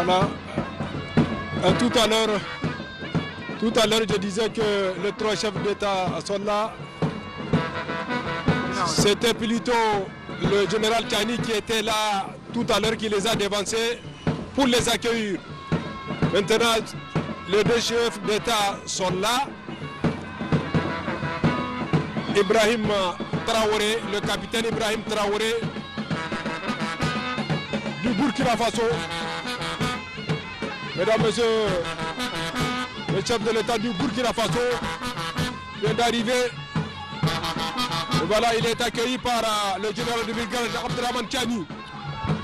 Voilà. Tout à l'heure, je disais que les trois chefs d'État sont là. C'était plutôt le général Tchani qui était là tout à l'heure qui les a dévancés pour les accueillir. Maintenant, les deux chefs d'État sont là. Ibrahim Traoré, le capitaine Ibrahim Traoré du Burkina Faso. Mesdames, Messieurs, le chef de l'État du Burkina Faso vient d'arriver. Voilà, il est accueilli par le général de brigade Abdurrahman Tchani.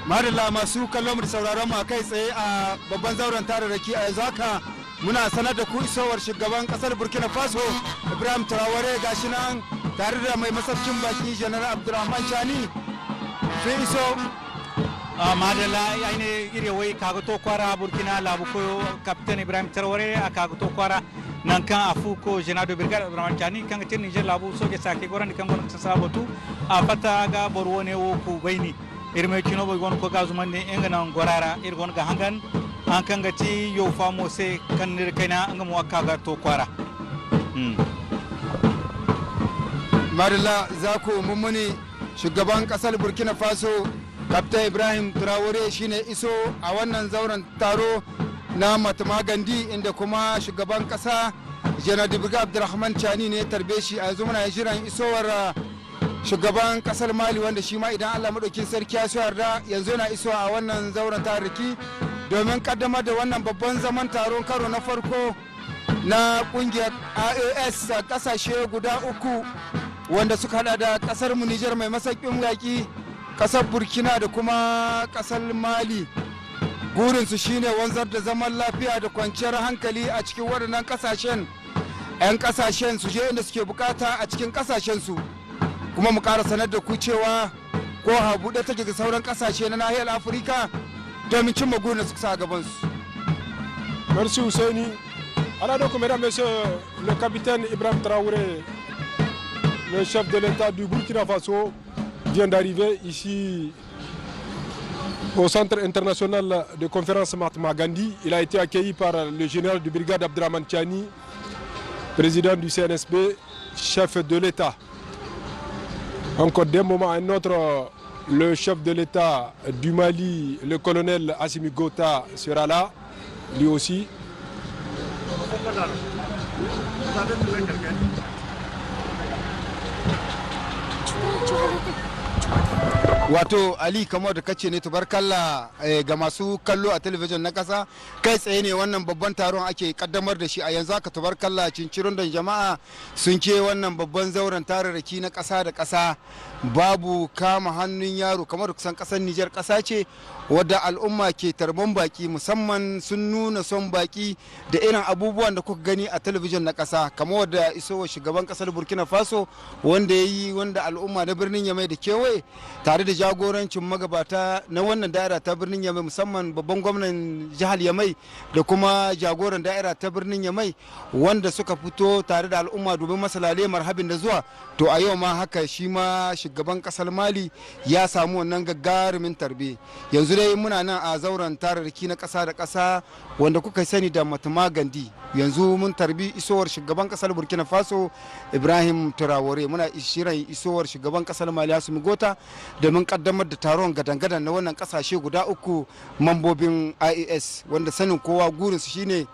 Madalla masu kallon mu da sauraron mu kai tsaye a babban zauren tararraki a yanzu haka muna sanar da ku isowar shugaban kasar Burkina Faso Ibrahim Traoré gashi nan tare da mai masaukin baki General Abdurrahman Tchani sun iso. Madalla aine iri wai kaga to kwara Burkina labu ko Captain Ibrahim Traoré a kaga to kwara nan kan afu ko General de brigade Abdurrahman Tchani kan tin Niger labu soje sake goran kan goran sabotu a fata ga borwone wo ku baini irme kino boy gon ko gazumande engana gorara irgon ga hangan an kan gati yo famo se kan nir kaina an mu akaga to kwara Madalla zako mummuni shugaban kasar Burkina Faso Captain Ibrahim Traoré shine iso a wannan zauren taro na Mahatma Gandhi inda kuma shugaban kasa General Brigadier Abdurrahman Tchani ne tarbe shi a yanzu muna jiran isowar shugaban kasar Mali wanda shi ma idan Allah madaukin sarki ya so yarda yanzu yana iso a wannan zauren tariki domin kaddamar da wannan babban zaman taron karo na farko na kungiyar IOS a kasashe guda uku wanda suka hada da kasar mu Niger mai masaukin yaki, kasar Burkina da kuma kasar Mali. Burinsu shine wanzar da zaman lafiya da kwanciyar hankali a cikin waɗannan kasashen. 'Yan kasashen su je inda suke bukata a cikin kasashen su. Kuma mu ƙara sanar da ku cewa ko habuɗe take ga sauran kasashe na nahiyar Afirka domin cimma gurin da suka sa gaban su. Merci Ousseini. Alors donc, mesdames, messieurs, le capitaine Ibrahim Traoré, le chef de l'État du Burkina Faso, vient d'arriver ici au centre international de conférence Mahatma Gandhi. Il a été accueilli par le général de brigade Abdurrahman Tchani, président du CNSP, chef de l'État. Encore d'un moment à un autre, le chef de l'État du Mali, le colonel Assimi Gota, sera là, lui aussi. Wato Ali kamar da kace ne tubarkalla ga masu kallo a talabijin na kasa kai tsaye ne wannan babban taron ake kaddamar da shi a yanzu haka tubarkalla cincirin da jama'a sun ce wannan babban zauren tararraki na kasa da kasa babu kama hannun yaro kamar da kusan kasar Niger kasa ce wadda al'umma ke tarban baki musamman sun nuna son baki da irin abubuwan da kuka gani a talabijin na kasa kamar wadda isowa shugaban kasar Burkina Faso wanda ya yi wanda al'umma na birnin Yamai da kewaye tare da jagorancin magabata na wannan da'ira ta birnin Yamai musamman babban gwamnan jihar Yamai da kuma jagoran da'ira ta birnin Yamai wanda suka fito tare da al'umma domin masalale marhabin da zuwa to a yau ma haka shi ma shugaban kasar Mali ya samu wannan gagarumin tarbe yanzu dai muna nan a zauren tararraki na kasa da kasa wanda kuka sani da Mahatma Gandhi yanzu mun tarbi isowar shugaban kasar Burkina Faso Ibrahim Traoré muna shirin isowar shugaban kasar Mali Assimi Gota domin kaddamar da taron gadan-gadan na wannan kasashe guda uku mambobin IAS wanda sanin kowa gurinsu shine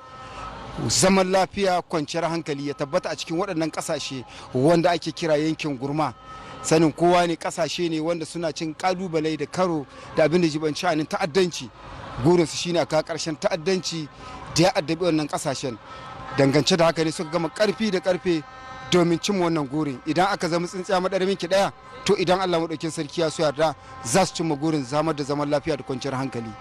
zaman lafiya kwanciyar hankali ya tabbata a cikin waɗannan kasashe wanda ake kira yankin gurma sanin kowa ne kasashe ne wanda suna cin kalubale da karo da abin da jibanci a ta'addanci gurinsu shine aka karshen ta'addanci da ya addabi wannan kasashen dangance da haka ne suka gama karfi da karfe domin cimma wannan gurin idan aka zama tsintsiya madaramin ki daya to idan Allah madaukin sarki ya so yarda za su cimma gurin zamar da zaman lafiya da kwanciyar hankali.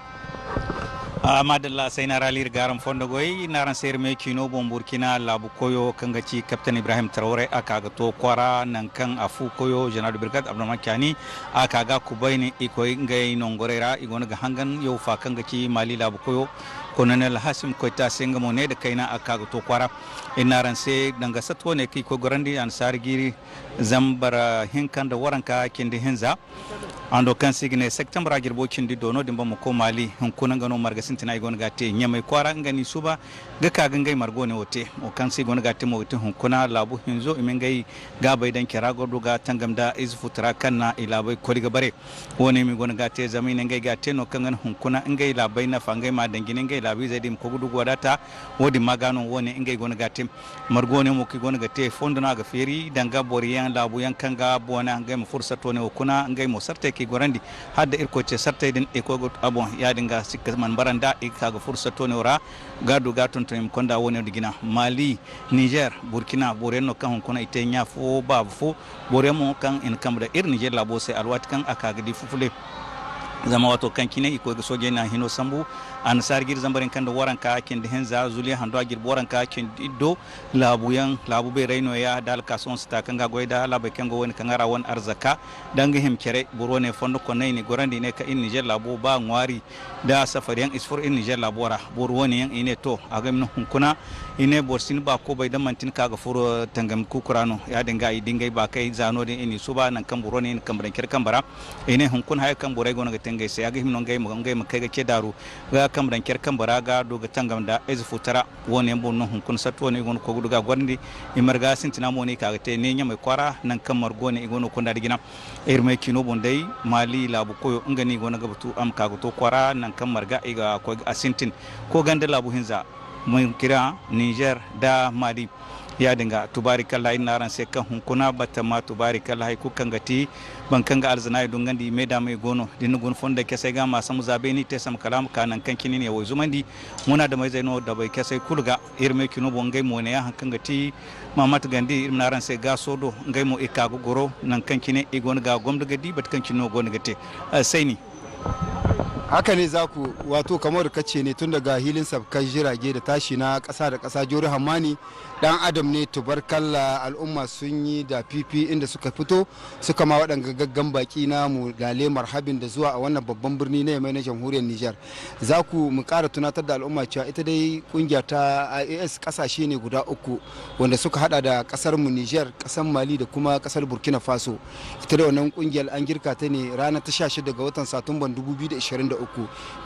Madalla sai na ralir garan fondo goyi naran sayar mai kino bon Burkina labu koyo kangaci Captain Ibrahim Traoré aka ga to kwara nan kan afu koyo General Brigade Abdurrahman Tchani aka ga kubaini iko ngai nongorera igon ga hangan yau fa kangaci Mali labu koyo Colonel Hasim Koita Sengamo ne da kaina a kaga to kwara inaran sai danga satwo ne kai ko gorandi an sargiri zambara hinkan da waranka kindi hinza ando kan signe september agirbo kindi dono dimba mo ko mali hunkuna ngano marga sintina igon gate nyamai kwara ngani suba ga kaga ngai margo ne wote o kan sigon gate mo wote hunkuna labu hinzo imengai ga bai dan kira godo ga tangamda izfutra kanna ila bai koliga bare woni mi gon gate zamine ngai gate no kan hunkuna ngai labai na fangai ma dangine ngai labi zai dim ko gudu godata wodi magano woni ngai gon gate margo ne mo ki gon gate fonduna ga feri danga boriyan labu yankanga bona ngai mo fursato ne kuna ngai mo sarte ki gorandi hadda irko ce sartai din e ko abon ya dinga sikka man baranda e kaga fursato ne ora gadu gatun to konda woni digina Mali Niger Burkina Boreno kan kuna ite nya fo ba fo boremo kan in kamda ir Niger labo sai alwat kan aka gadi fufule zama wato kan kine iko ga soje na hino sambu an sargir zambarin kan da waranka kin da henza zuli hando agir waranka kin iddo labu be reno ya dal kason sta kan ga goida labai kan go woni kan ara won arzaka danga him kere burone fondo ko nay ni gorandi ne ka in Niger labu ba ngwari da safariyan isfor in Niger labu wara burwoni yan ine to aga min hunkuna ine borsin ba ko bai da mantin kaga furo tangam kukurano ya dinga dingai ba kai zano din ini suba nan kan burone in kan ker kan bara ine hunkun hay kan burai gona ga tengai sai aga him non gai mu kai ga ke daru ga kan ker kan bara ga do ga tangam da izfutara woni en bonno hunkun satto ne gon ko gudu ga gorndi imarga sintina moni kaga te ne nyamai kwara nan kan margone igono ko ndadi gina irme kino bondai Mali labu koyo ngani gona ga butu am kaga to kwara nan kan marga iga ko asintin ko ganda labu hinza mun kira Niger da Mali ya dinga tubarikalla ina ran sai kan hunkuna batta ma tubarikalla ku kan gati ban kan ga alzanai don gandi me da mai gono din gun fonda ke sai ga masu zabe ni te sam kalam kanan kan kini ne wai zumandi muna da mai zaino da bai ke sai kulga irme kino bon gai mo ne ya kan gati mamat gandi irna ran sai ga sodo gai mo ikago goro nan kan kine igon ga gomda gadi bat kan kino gon gate sai ni haka ne za ku wato kamar kace ne tun daga hilin sabkan jirage da tashi na ƙasa da ƙasa jori hamani dan adam ne tubarkalla al'umma sun yi da fifi inda suka fito suka ma waɗanga gaggan baki na mu lale marhabin da zuwa a wannan babban birni na yamai na jamhuriyar Nijar. Za ku mu ƙara tunatar da al'umma cewa ita dai kungiya ta IAS ƙasashe ne guda uku wanda suka hada da ƙasar mu Nijar, ƙasar Mali da kuma ƙasar Burkina Faso. Ita da wannan kungiyar an girka ta ne ranar ta 16 ga watan Satumban 2023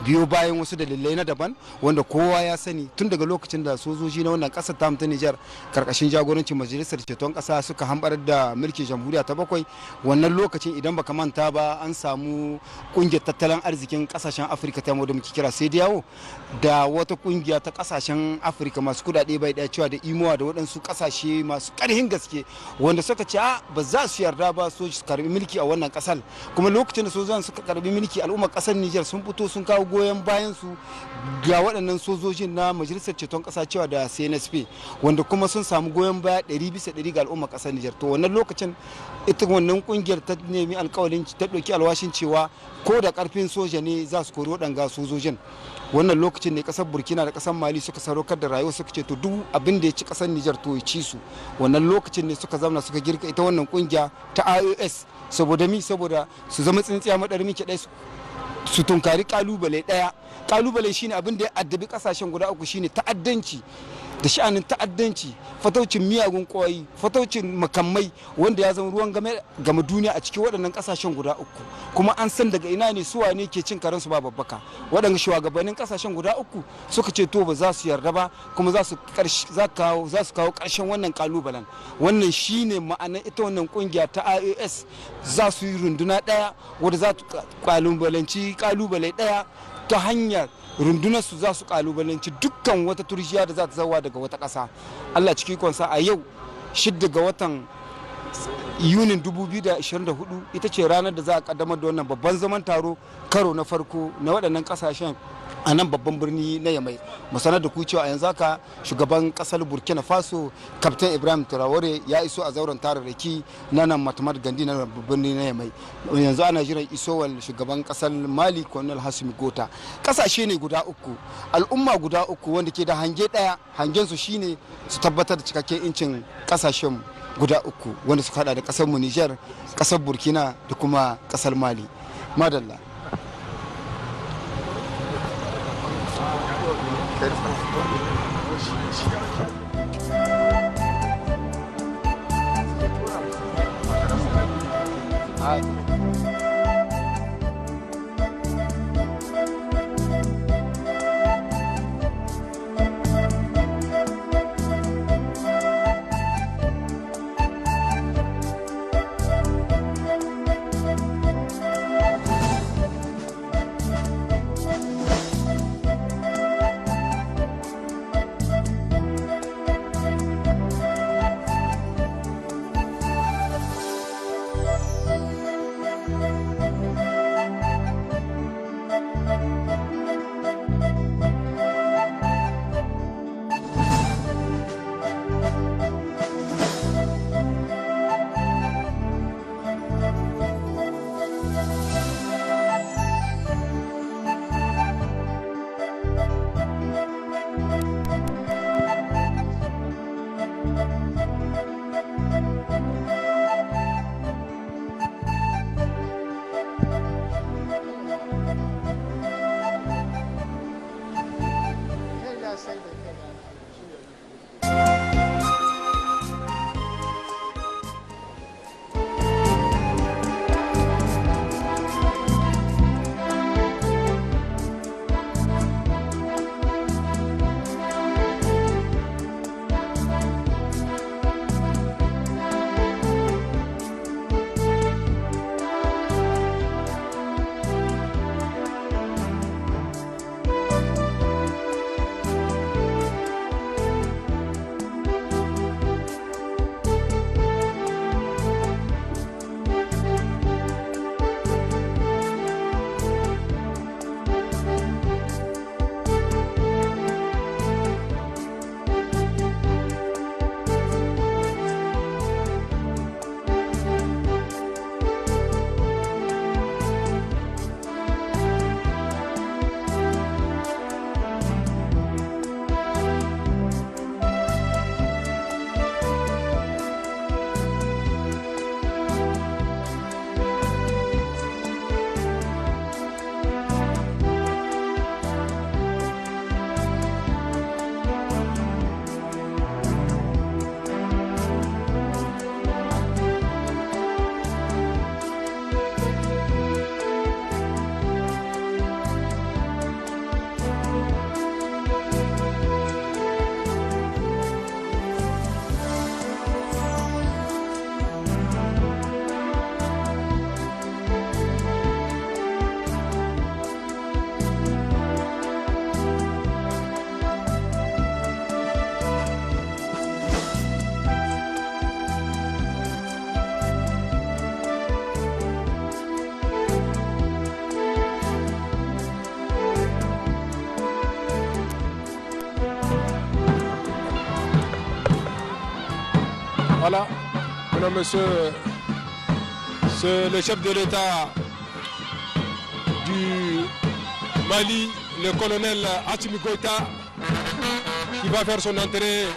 biyo bayan wasu dalilai na daban wanda kowa ya sani tun daga lokacin da sojoji na wannan ƙasar ta Nijar karkashin jagorancin majalisar ceton kasa suka hambar da mulkin jamhuriya ta bakwai. Wannan lokacin idan baka manta ba an samu kungiyar tattalin arzikin kasashen Afirka ta da muke kira CEDEAO da wata kungiya ta kasashen Afirka masu kudade bai daya cewa da imowa da waɗansu kasashe masu karhin gaske wanda suka ce ba za su yarda ba soji su karbi mulki a wannan kasar. Kuma lokacin da sojan suka karbi mulki al'ummar kasar Nijar sun fito sun kawo goyon bayan su ga waɗannan sojojin na majalisar ceton kasa cewa da CNSP wanda kuma sun samu goyon baya 100% ga al'ummar kasar Nijar. To wannan lokacin ita wannan kungiyar ta nemi alƙawarin ta ɗauki alwashin cewa ko da ƙarfin soja ne za su kori waɗanga sojojin. Wannan lokacin ne kasar Burkina da kasar Mali suka sadaukar da rayuwa suka ce to duk abin da ya ci kasar Nijar to ya ci su. Wannan lokacin ne suka zamana suka girka ita wannan kungiya ta IOS saboda su zama tsintsiya madarmi ke su tunkari kalubale daya. Kalubale shine abin da ya addabi kasashen guda uku shine ta'addanci da sha'anin ta'addanci, fataucin miyagun kwayoyi, fataucin makamai wanda ya zama ruwan game duniya a cikin waɗannan ƙasashen guda uku. Kuma an san daga ina ne suwa ne ke cin karansu ba babbaka. Waɗanda shugabannin ƙasashen guda uku suka ce to ba za su yarda ba kuma za su kawo ƙarshen wannan kalubalen. Wannan shine ma'anar ita wannan kungiya ta IAS za su yi runduna ɗaya wadda za ta kalubalanci kalubale ɗaya ta hanyar rundunar su za su kalubalanci dukkan wata turjiya da za ta zawa daga wata ƙasa. Allah ciki konsa a yau 6 ga watan Yunin 2024 ita ce ranar da za a kaddamar da wannan babban zaman taro karo na farko na waɗannan ƙasashen a nan babban birni na Yamai. Mu sanar da ku cewa a yanzu haka shugaban kasar Burkina Faso Captain Ibrahim Traore ya iso a zauren tararraki na nan Matamar Gandi na babban birni na Yamai. Yanzu ana jiran isowar shugaban kasar Mali Colonel Hassimi Gota. Kasashe ne guda uku, al'umma guda uku wanda ke da hange daya, hangen su shine su tabbatar da cikakken incin kasashen guda uku wanda suka hada da kasar mu Niger, kasar Burkina da kuma kasar Mali. Madalla. Voilà, mesdames, messieurs, c'est le chef de l'État du Mali, le colonel Assimi Goïta, qui va faire son entrée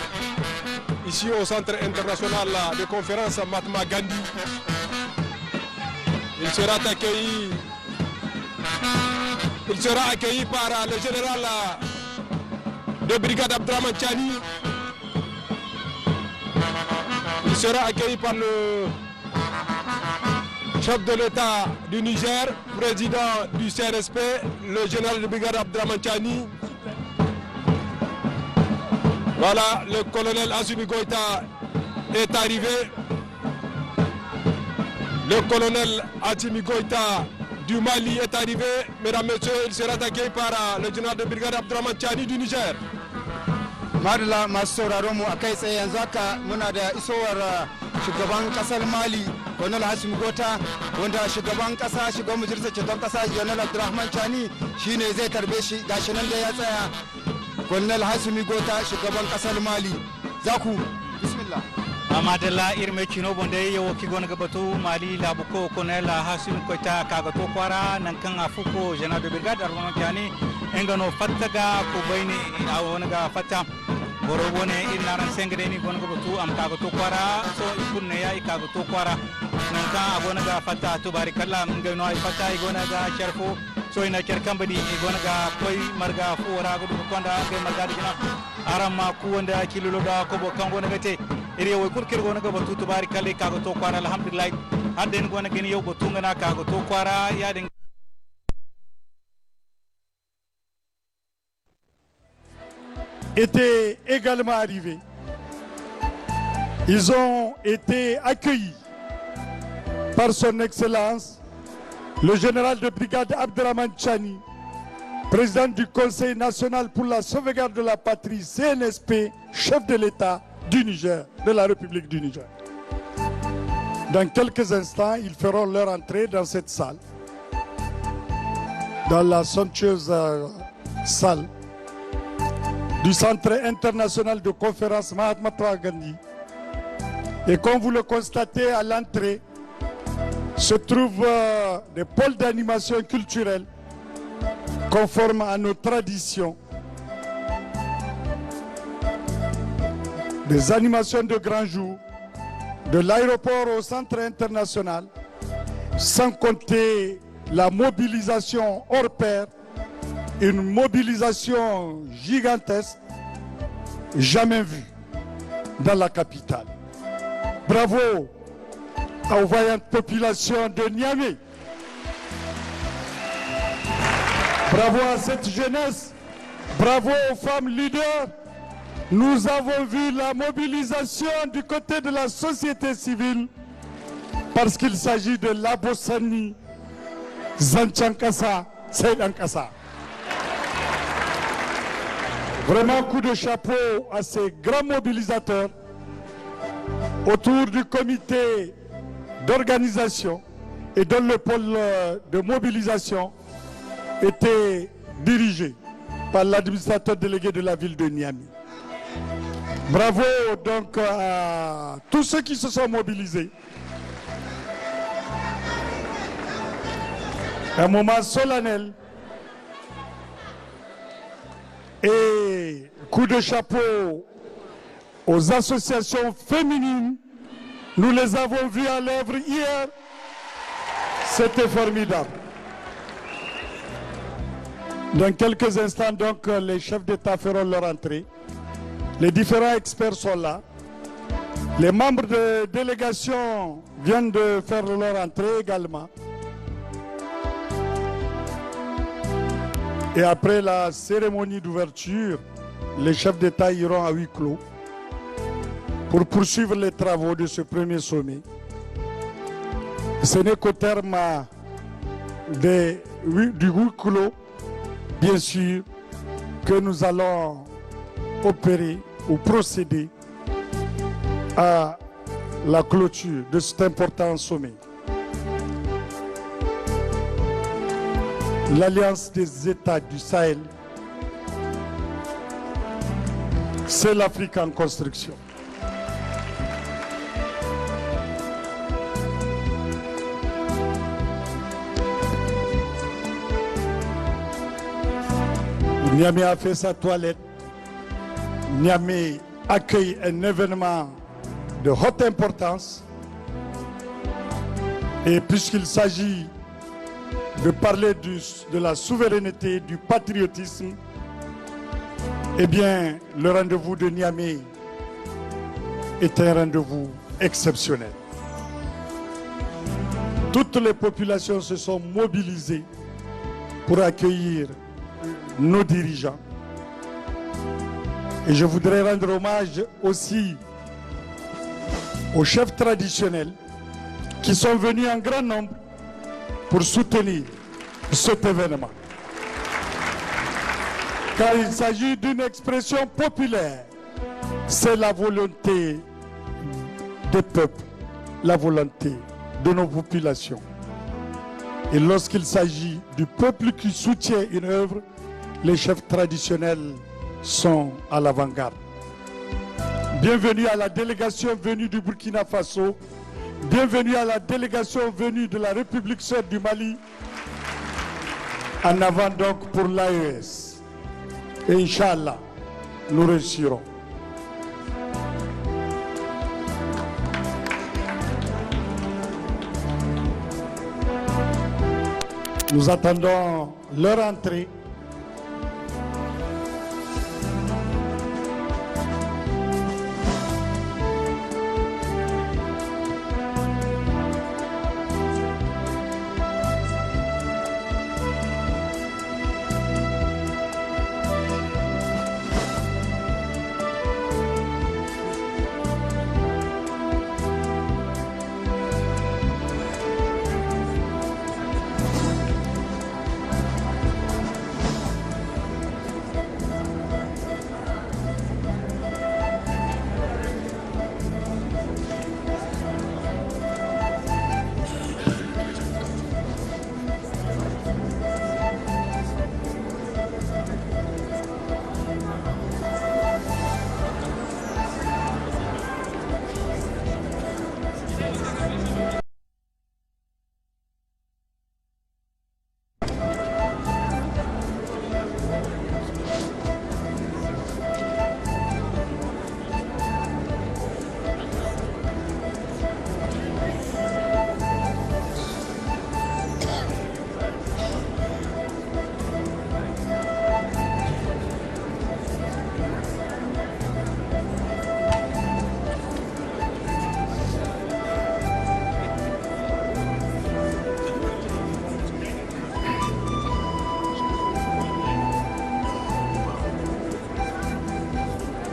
ici au centre international de conférence Mahatma Gandhi. Il sera accueilli par le général de brigade Abdraman Chani. Il sera accueilli par le chef de l'État du Niger, président du CNSP, le général de brigade Abdraman Chani. Voilà, le colonel Assimi Goïta est arrivé. Le colonel Assimi Goïta du Mali est arrivé. Mesdames, Messieurs, il sera accueilli par le général de brigade Abdraman Chani du Niger. Madala masu sauraron mu a kai tsaye yanzu haka muna da isowar shugaban kasar Mali Colonel Assimi Goïta, wanda shugaban kasa shugaban majalisar ceton kasa General Abdurrahman Chani shine zai tarbe shi, gashi nan da ya tsaya. Colonel Assimi Goïta shugaban kasar Mali, zaku bismillah. Amadala irme chino bonde yo kigon gabatu Mali labuko Colonel Assimi Goïta kagato kwara nankan afuko General de brigade Abdurrahman Chani engano fattaga ko bayni awonga fatta borobone inaran sengre ni gongo butu am kago to kwara so ikunne ya ikago to kwara nan kan agona ga fata to barikalla mun ga no ay fata igona ga sharfo so ina kerkan badi igona ga koy marga fora go dum konda ga marga digina arama ku wanda kilolo da ko bo kan gona gate ire way kurkir gona ga batu to barikalla ka go to kwara alhamdulillah hadden gona gani yow go tungana ka go to kwara ya den étaient également arrivés. Ils ont été accueillis par son Excellence, le général de brigade Abderrahmane Tchani, président du Conseil national pour la sauvegarde de la patrie, CNSP, chef de l'État du Niger, de la République du Niger. Dans quelques instants, ils feront leur entrée dans cette salle, dans la somptueuse salle du Centre international de conférence Mahatma Gandhi. Et comme vous le constatez à l'entrée, se trouvent des pôles d'animation culturelle conformes à nos traditions. Des animations de grands jours, de l'aéroport au centre international, sans compter la mobilisation hors pair, une mobilisation gigantesque, jamais vue dans la capitale. Bravo aux vaillantes populations de Niamey. Bravo à cette jeunesse. Bravo aux femmes leaders. Nous avons vu la mobilisation du côté de la société civile parce qu'il s'agit de Labossani, Zanchankasa, Seydankasa. Vraiment coup de chapeau à ces grands mobilisateurs autour du comité d'organisation et dont le pôle de mobilisation était dirigé par l'administrateur délégué de la ville de Niamey. Bravo donc à tous ceux qui se sont mobilisés. Un moment solennel et coup de chapeau aux associations féminines. Nous les avons vues à l'œuvre hier. C'était formidable. Dans quelques instants, donc, les chefs d'État feront leur entrée. Les différents experts sont là. Les membres de délégation viennent de faire leur entrée également. Et après la cérémonie d'ouverture, les chefs d'État iront à huis clos pour poursuivre les travaux de ce premier sommet. Ce n'est qu'au terme du huis clos, bien sûr, que nous allons opérer ou procéder à la clôture de cet important sommet. L'Alliance des États du Sahel, c'est l'Afrique en construction. Niamey a fait sa toilette. Niamey accueille un événement de haute importance. Et puisqu'il s'agit de parler de la souveraineté, du patriotisme, eh bien, le rendez-vous de Niamey est un rendez-vous exceptionnel. Toutes les populations se sont mobilisées pour accueillir nos dirigeants. Et je voudrais rendre hommage aussi aux chefs traditionnels qui sont venus en grand nombre pour soutenir cet événement. Car il s'agit d'une expression populaire. C'est la volonté des peuples, la volonté de nos populations. Et lorsqu'il s'agit du peuple qui soutient une œuvre, les chefs traditionnels sont à l'avant-garde. Bienvenue à la délégation venue du Burkina Faso. Bienvenue à la délégation venue de la République sœur du Mali. En avant donc pour l'AES. Et Inch'Allah, nous réussirons. Nous attendons leur entrée.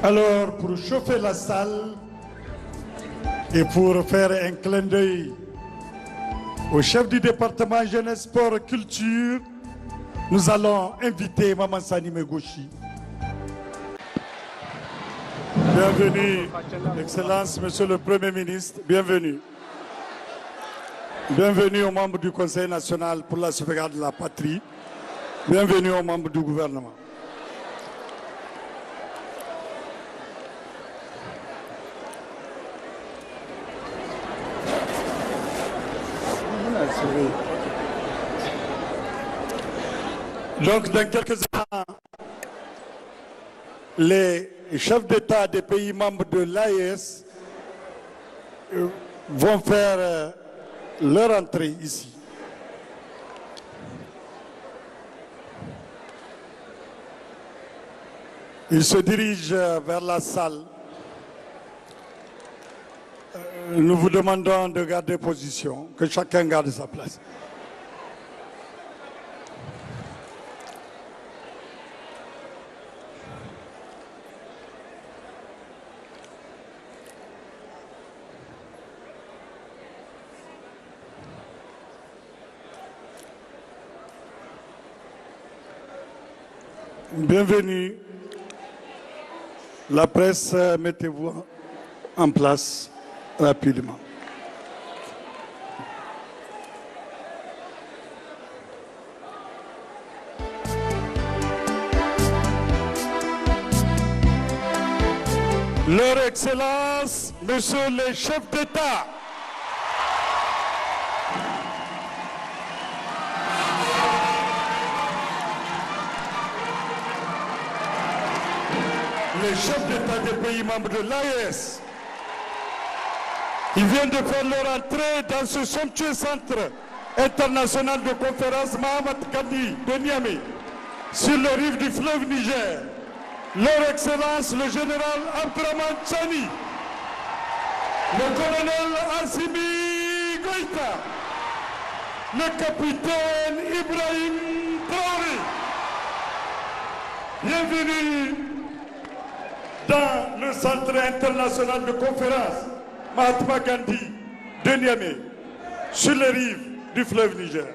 Alors, pour chauffer la salle et pour faire un clin d'œil au chef du département jeunesse, sport, culture, nous allons inviter Maman Sani Megoshi. Bienvenue, Excellence, Monsieur le Premier ministre, bienvenue. Bienvenue aux membres du Conseil national pour la sauvegarde de la patrie. Bienvenue aux membres du gouvernement. Donc, dans quelques instants, les chefs d'État des pays membres de l'AES vont faire leur entrée ici. Ils se dirigent vers la salle. Nous vous demandons de garder position, que chacun garde sa place. Bienvenue. La presse, mettez-vous en place rapidement. Leur Excellence, Monsieur les chefs d'État, les chefs d'État des pays membres de l'AES, ils viennent de faire leur entrée dans ce somptueux centre international de conférence Mahamat Gandhi de Niamey, sur les rives du fleuve Niger. Leur Excellence le général Abdraman Chani, le colonel Assimi Goïta, le capitaine Ibrahim Traoré. Bienvenue dans le centre international de conférence Mahatma Gandhi de Niamey, sur les rives du fleuve Niger.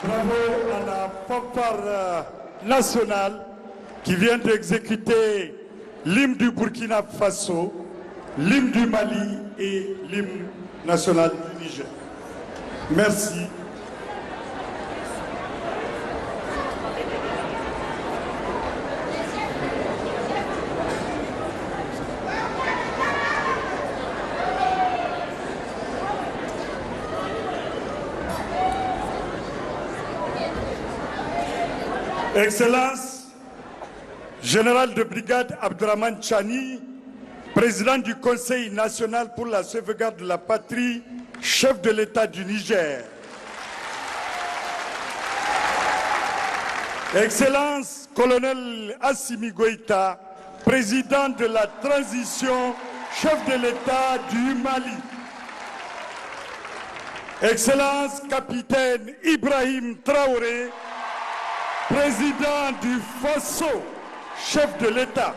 Bravo à la fanfare nationale qui vient d'exécuter l'hymne du Burkina Faso, l'hymne du Mali et l'hymne national du Niger. Merci. Excellence, Général de brigade Abdourahmane Tchani, président du Conseil national pour la sauvegarde de la patrie, chef de l'État du Niger. Excellence, colonel Assimi Goïta, président de la transition, chef de l'État du Mali. Excellence, capitaine Ibrahim Traoré, président du Faso, chef de l'État.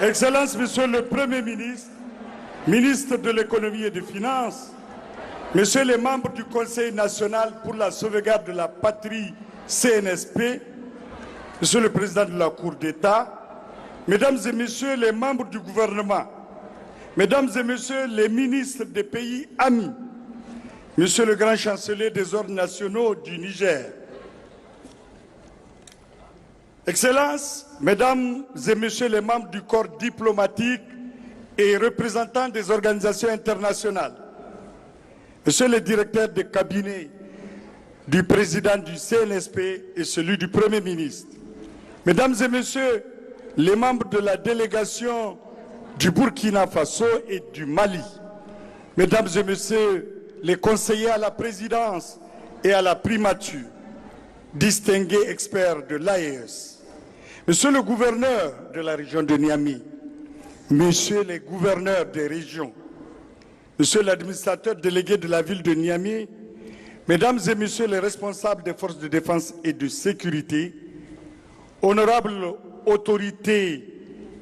Excellence, Monsieur le Premier ministre, ministre de l'économie et des finances, Messieurs les membres du Conseil national pour la sauvegarde de la patrie, CNSP, Monsieur le Président de la Cour d'État, Mesdames et Messieurs les membres du gouvernement, Mesdames et Messieurs les ministres des pays amis, Monsieur le Grand Chancelier des ordres nationaux du Niger, Excellences, Mesdames et Messieurs les membres du corps diplomatique et représentants des organisations internationales, Monsieur le directeur de cabinet du président du CNSP et celui du Premier ministre, Mesdames et Messieurs les membres de la délégation du Burkina Faso et du Mali, Mesdames et Messieurs les conseillers à la présidence et à la primature, distingués experts de l'AES, Monsieur le gouverneur de la région de Niamey, Messieurs les gouverneurs des régions, Monsieur l'administrateur délégué de la ville de Niamey, Mesdames et Messieurs les responsables des forces de défense et de sécurité, honorables autorités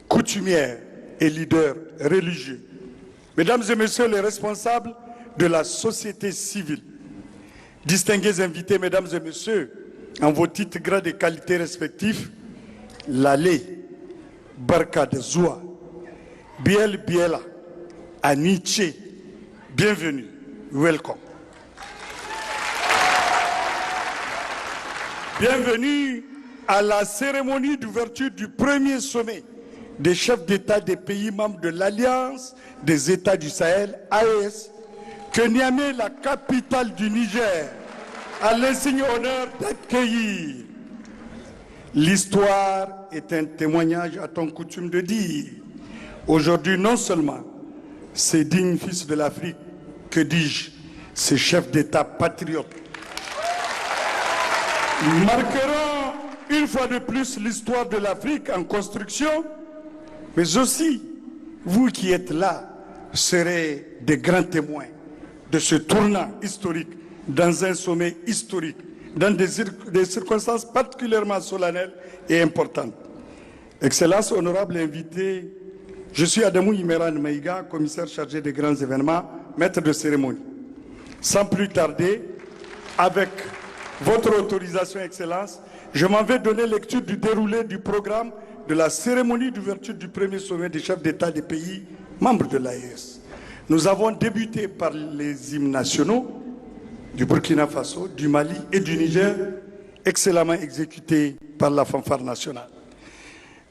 coutumières et leaders religieux, Mesdames et Messieurs les responsables de la société civile, distingués invités, Mesdames et Messieurs, en vos titres, grades et qualités respectifs, Lalé, Barka de Zoua, Biel Biela, Aniche, bienvenue, welcome. Bienvenue à la cérémonie d'ouverture du premier sommet des chefs d'État des pays membres de l'Alliance des États du Sahel, AES, que Niamey, la capitale du Niger, a l'insigne honneur d'accueillir. L'histoire est un témoignage à ton coutume de dire. Aujourd'hui, non seulement ces dignes fils de l'Afrique, que dis-je, ces chefs d'État patriotes, marqueront une fois de plus l'histoire de l'Afrique en construction, mais aussi, vous qui êtes là, serez des grands témoins de ce tournant historique dans un sommet historique, dans des circonstances particulièrement solennelles et importantes. Excellences, honorables invités, je suis Adamou Imeran Maïga, commissaire chargé des grands événements, maître de cérémonie. Sans plus tarder, avec votre autorisation, Excellence, je m'en vais donner lecture du déroulé du programme de la cérémonie d'ouverture du premier sommet des chefs d'État des pays membres de l'AES. Nous avons débuté par les hymnes nationaux du Burkina Faso, du Mali et du Niger, excellemment exécutés par la fanfare nationale.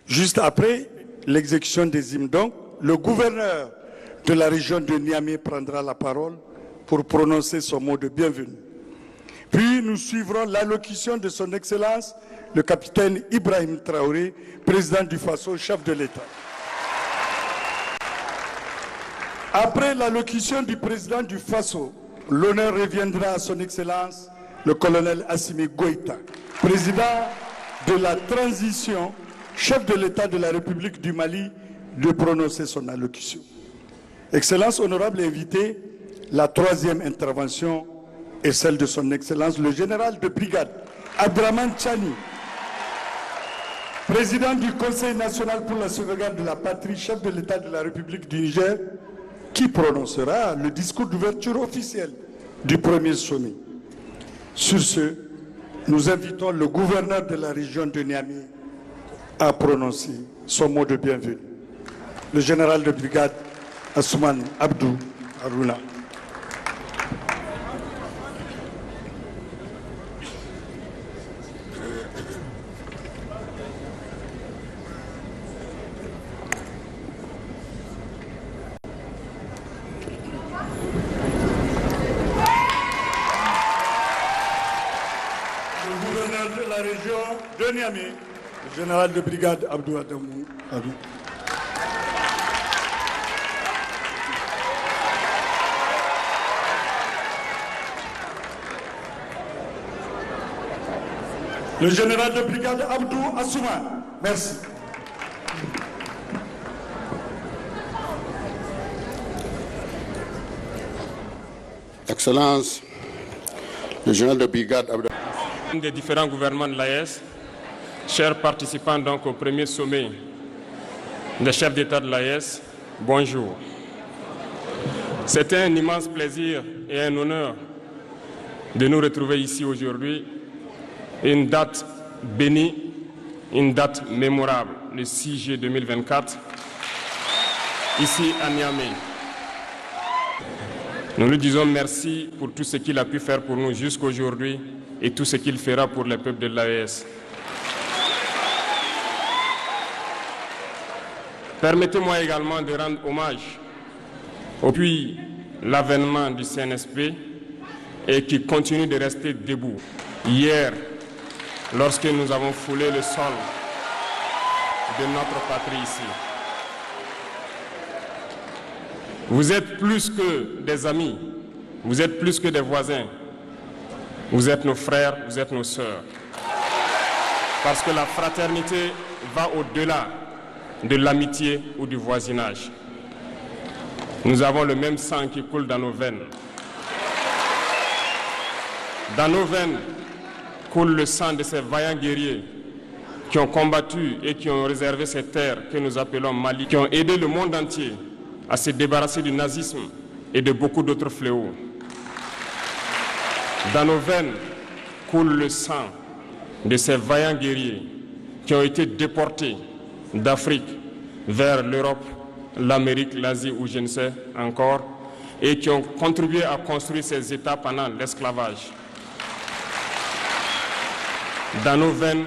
Juste après l'exécution des hymnes, donc, le gouverneur de la région de Niamey prendra la parole pour prononcer son mot de bienvenue. Puis nous suivrons l'allocution de son Excellence, le capitaine Ibrahim Traoré, président du Faso, chef de l'État. Après l'allocution du président du Faso, l'honneur reviendra à son Excellence, le colonel Assimi Goïta, président de la transition, chef de l'État de la République du Mali, de prononcer son allocution. Excellence, honorable invité, la troisième intervention est celle de son Excellence, le général de brigade Abdourahmane Tchani, président du Conseil national pour la sauvegarde de la patrie, chef de l'État de la République du Niger, qui prononcera le discours d'ouverture officielle du premier sommet. Sur ce, nous invitons le gouverneur de la région de Niamey à prononcer son mot de bienvenue. Le général de brigade Assoumane Abdou Harouna. De la région de Niamey, le général de brigade Abdou Adamou Abdou. Le général de brigade Abdou Assoumane. Merci. Excellence, le général de brigade Abdou des différents gouvernements de l'AES, chers participants donc au premier sommet des chefs d'État de l'AES, bonjour. C'était un immense plaisir et un honneur de nous retrouver ici aujourd'hui, une date bénie, une date mémorable, le 6 juillet 2024, ici à Niamey. Nous lui disons merci pour tout ce qu'il a pu faire pour nous jusqu'aujourd'hui et tout ce qu'il fera pour le peuple de l'AES. Permettez-moi également de rendre hommage depuis l'avènement du CNSP et qui continue de rester debout. Hier, lorsque nous avons foulé le sol de notre patrie ici, vous êtes plus que des amis, vous êtes plus que des voisins. Vous êtes nos frères, vous êtes nos sœurs. Parce que la fraternité va au-delà de l'amitié ou du voisinage. Nous avons le même sang qui coule dans nos veines. Dans nos veines coule le sang de ces vaillants guerriers qui ont combattu et qui ont réservé ces terres que nous appelons Mali, qui ont aidé le monde entier à se débarrasser du nazisme et de beaucoup d'autres fléaux. Dans nos veines coule le sang de ces vaillants guerriers qui ont été déportés d'Afrique vers l'Europe, l'Amérique, l'Asie ou je ne sais encore, et qui ont contribué à construire ces États pendant l'esclavage. Dans nos veines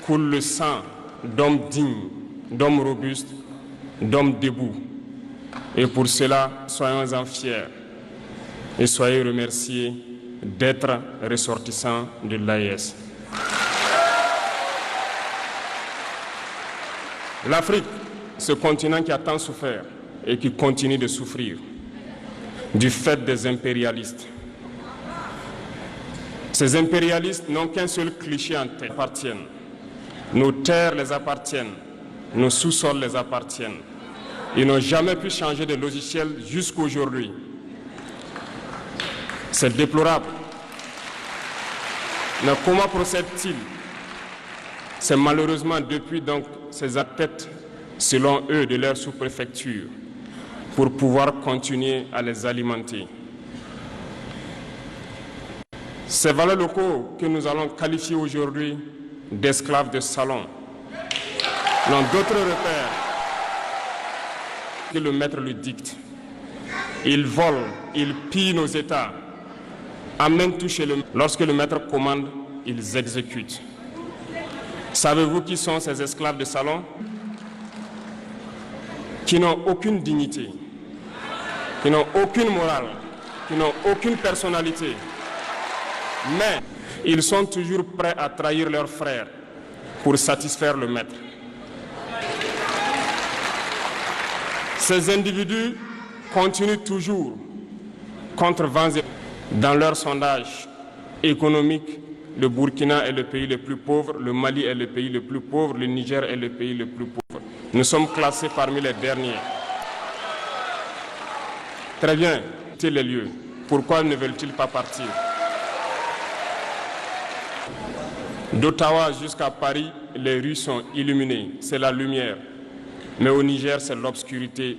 coule le sang d'hommes dignes, d'hommes robustes, d'hommes debout. Et pour cela, soyons-en fiers et soyez remerciés d'être ressortissants de l'AES. L'Afrique, ce continent qui a tant souffert et qui continue de souffrir du fait des impérialistes. Ces impérialistes n'ont qu'un seul cliché en tête, appartiennent. Nos terres les appartiennent, nos sous-sols les appartiennent. Ils n'ont jamais pu changer de logiciel jusqu'à aujourd'hui. C'est déplorable. Mais comment procèdent-ils? C'est malheureusement depuis donc ces athlètes, selon eux, de leur sous-préfecture, pour pouvoir continuer à les alimenter. Ces valeurs locaux que nous allons qualifier aujourd'hui d'esclaves de salon n'ont d'autres repères que le maître le dicte. Ils volent, ils pillent nos États, amènent tout chez le maître. Lorsque le maître commande, ils exécutent. Savez-vous qui sont ces esclaves de salon? Qui n'ont aucune dignité, qui n'ont aucune morale, qui n'ont aucune personnalité. Mais ils sont toujours prêts à trahir leurs frères pour satisfaire le maître. Ces individus continuent toujours contre vents et dans leurs sondages économiques. Le Burkina est le pays le plus pauvre, le Mali est le pays le plus pauvre, le Niger est le pays le plus pauvre. Nous sommes classés parmi les derniers. Très bien, c'est les lieux. Pourquoi ne veulent-ils pas partir? D'Ottawa jusqu'à Paris, les rues sont illuminées, c'est la lumière. Mais au Niger, c'est l'obscurité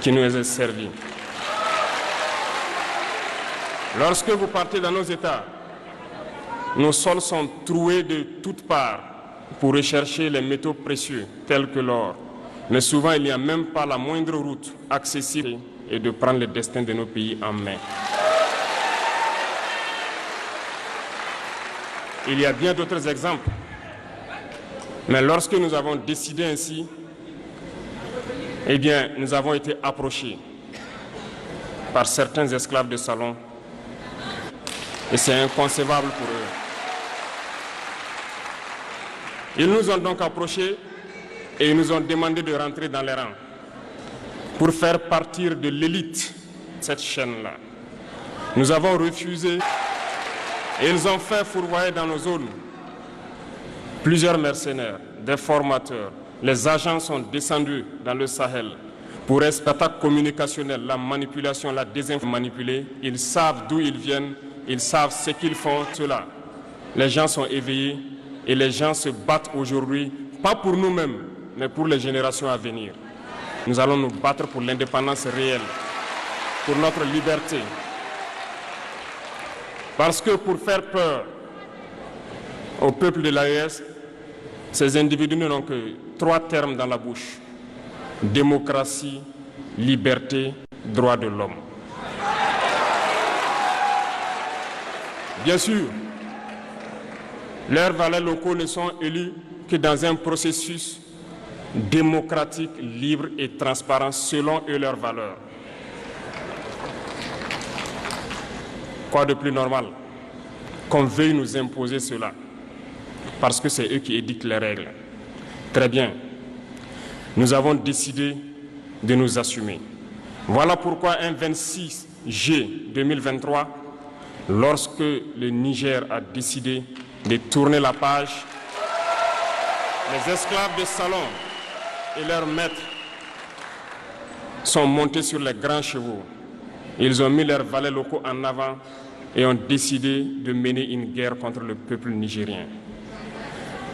qui nous est servie. Lorsque vous partez dans nos États, Nos sols sont troués de toutes parts pour rechercher les métaux précieux tels que l'or. Mais souvent, il n'y a même pas la moindre route accessible et de prendre le destin de nos pays en main. Il y a bien d'autres exemples. Mais lorsque nous avons décidé ainsi, eh bien, nous avons été approchés par certains esclaves de salon. Et c'est inconcevable pour eux. Ils nous ont donc approchés et ils nous ont demandé de rentrer dans les rangs pour faire partir de l'élite cette chaîne-là. Nous avons refusé et ils ont fait fourvoyer dans nos zones plusieurs mercenaires, des formateurs. Les agents sont descendus dans le Sahel pour l'attaque communicationnelle, la manipulation, la désinformation manipulée. Ils savent d'où ils viennent, ils savent ce qu'ils font, cela. Les gens sont éveillés et les gens se battent aujourd'hui, pas pour nous-mêmes, mais pour les générations à venir. Nous allons nous battre pour l'indépendance réelle, pour notre liberté. Parce que pour faire peur au peuple de l'AES, ces individus n'ont que 3 termes dans la bouche: démocratie, liberté, droit de l'homme. Bien sûr, leurs valets locaux ne sont élus que dans un processus démocratique, libre et transparent selon eux leurs valeurs. Quoi de plus normal qu'on veuille nous imposer cela, parce que c'est eux qui édictent les règles. Très bien. Nous avons décidé de nous assumer. Voilà pourquoi un 26 juillet 2023, lorsque le Niger a décidé de tourner la page, les esclaves de salon et leurs maîtres sont montés sur les grands chevaux. Ils ont mis leurs valets locaux en avant et ont décidé de mener une guerre contre le peuple nigérien.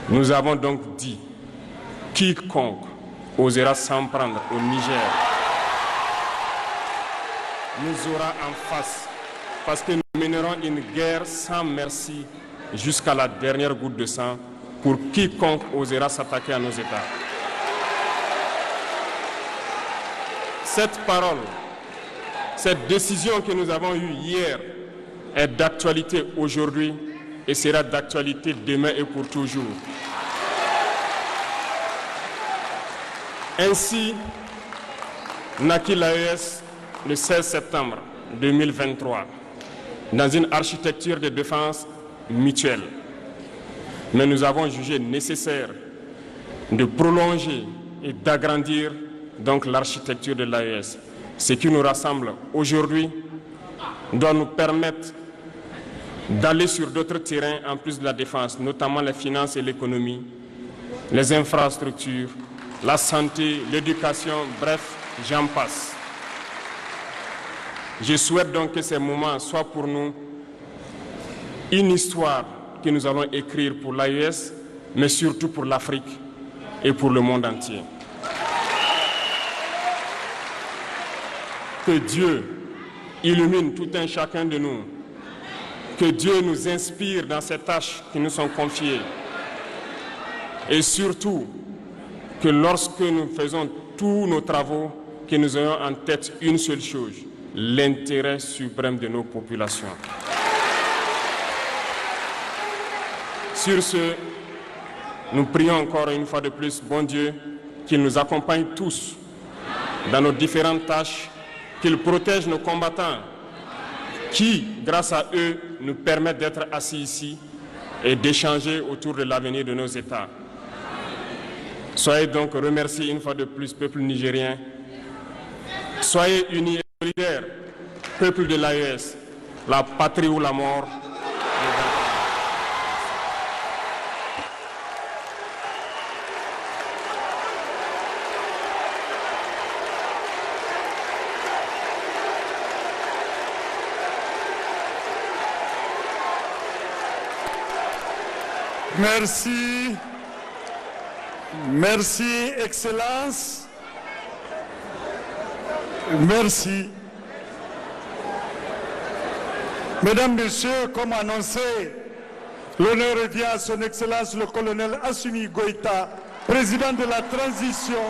Nous avons donc dit, quiconque osera s'en prendre au Niger nous aura en face, parce que nous mènerons une guerre sans merci jusqu'à la dernière goutte de sang pour quiconque osera s'attaquer à nos États. Cette parole, cette décision que nous avons eue hier est d'actualité aujourd'hui et sera d'actualité demain et pour toujours. Ainsi naquit l'AES le 16 septembre 2023 dans une architecture de défense mutuelle. Mais nous avons jugé nécessaire de prolonger et d'agrandir donc l'architecture de l'AES. Ce qui nous rassemble aujourd'hui doit nous permettre d'aller sur d'autres terrains en plus de la défense, notamment les finances et l'économie, les infrastructures, la santé, l'éducation, bref, j'en passe. Je souhaite donc que ces moments soient pour nous une histoire que nous allons écrire pour l'AES, mais surtout pour l'Afrique et pour le monde entier. Que Dieu illumine tout un chacun de nous. Que Dieu nous inspire dans ces tâches qui nous sont confiées. Et surtout, que lorsque nous faisons tous nos travaux, que nous ayons en tête une seule chose, l'intérêt suprême de nos populations. Sur ce, nous prions encore une fois de plus, bon Dieu, qu'il nous accompagne tous dans nos différentes tâches, qu'il protège nos combattants, qui, grâce à eux, nous permettent d'être assis ici et d'échanger autour de l'avenir de nos États. Soyez donc remerciés une fois de plus, peuple nigérien. Soyez unis et solidaires, peuple de l'AES, la patrie ou la mort. Merci. Merci, Excellence. Merci. Mesdames, Messieurs, comme annoncé L'honneur revient à son Excellence le colonel Assimi Goïta, président de la transition,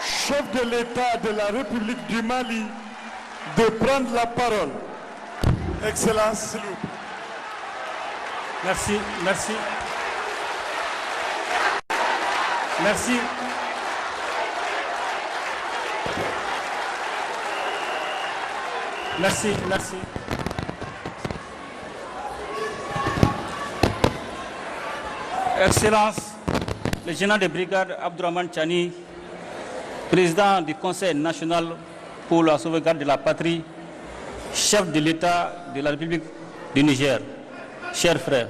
chef de l'État de la République du Mali, de prendre la parole. Excellence, s'il vous plaît. Merci, merci. Merci. Merci, merci. Excellence, le général de brigade Abdourahmane Tchani, président du Conseil national pour la sauvegarde de la patrie, chef de l'État de la République du Niger, chers frères.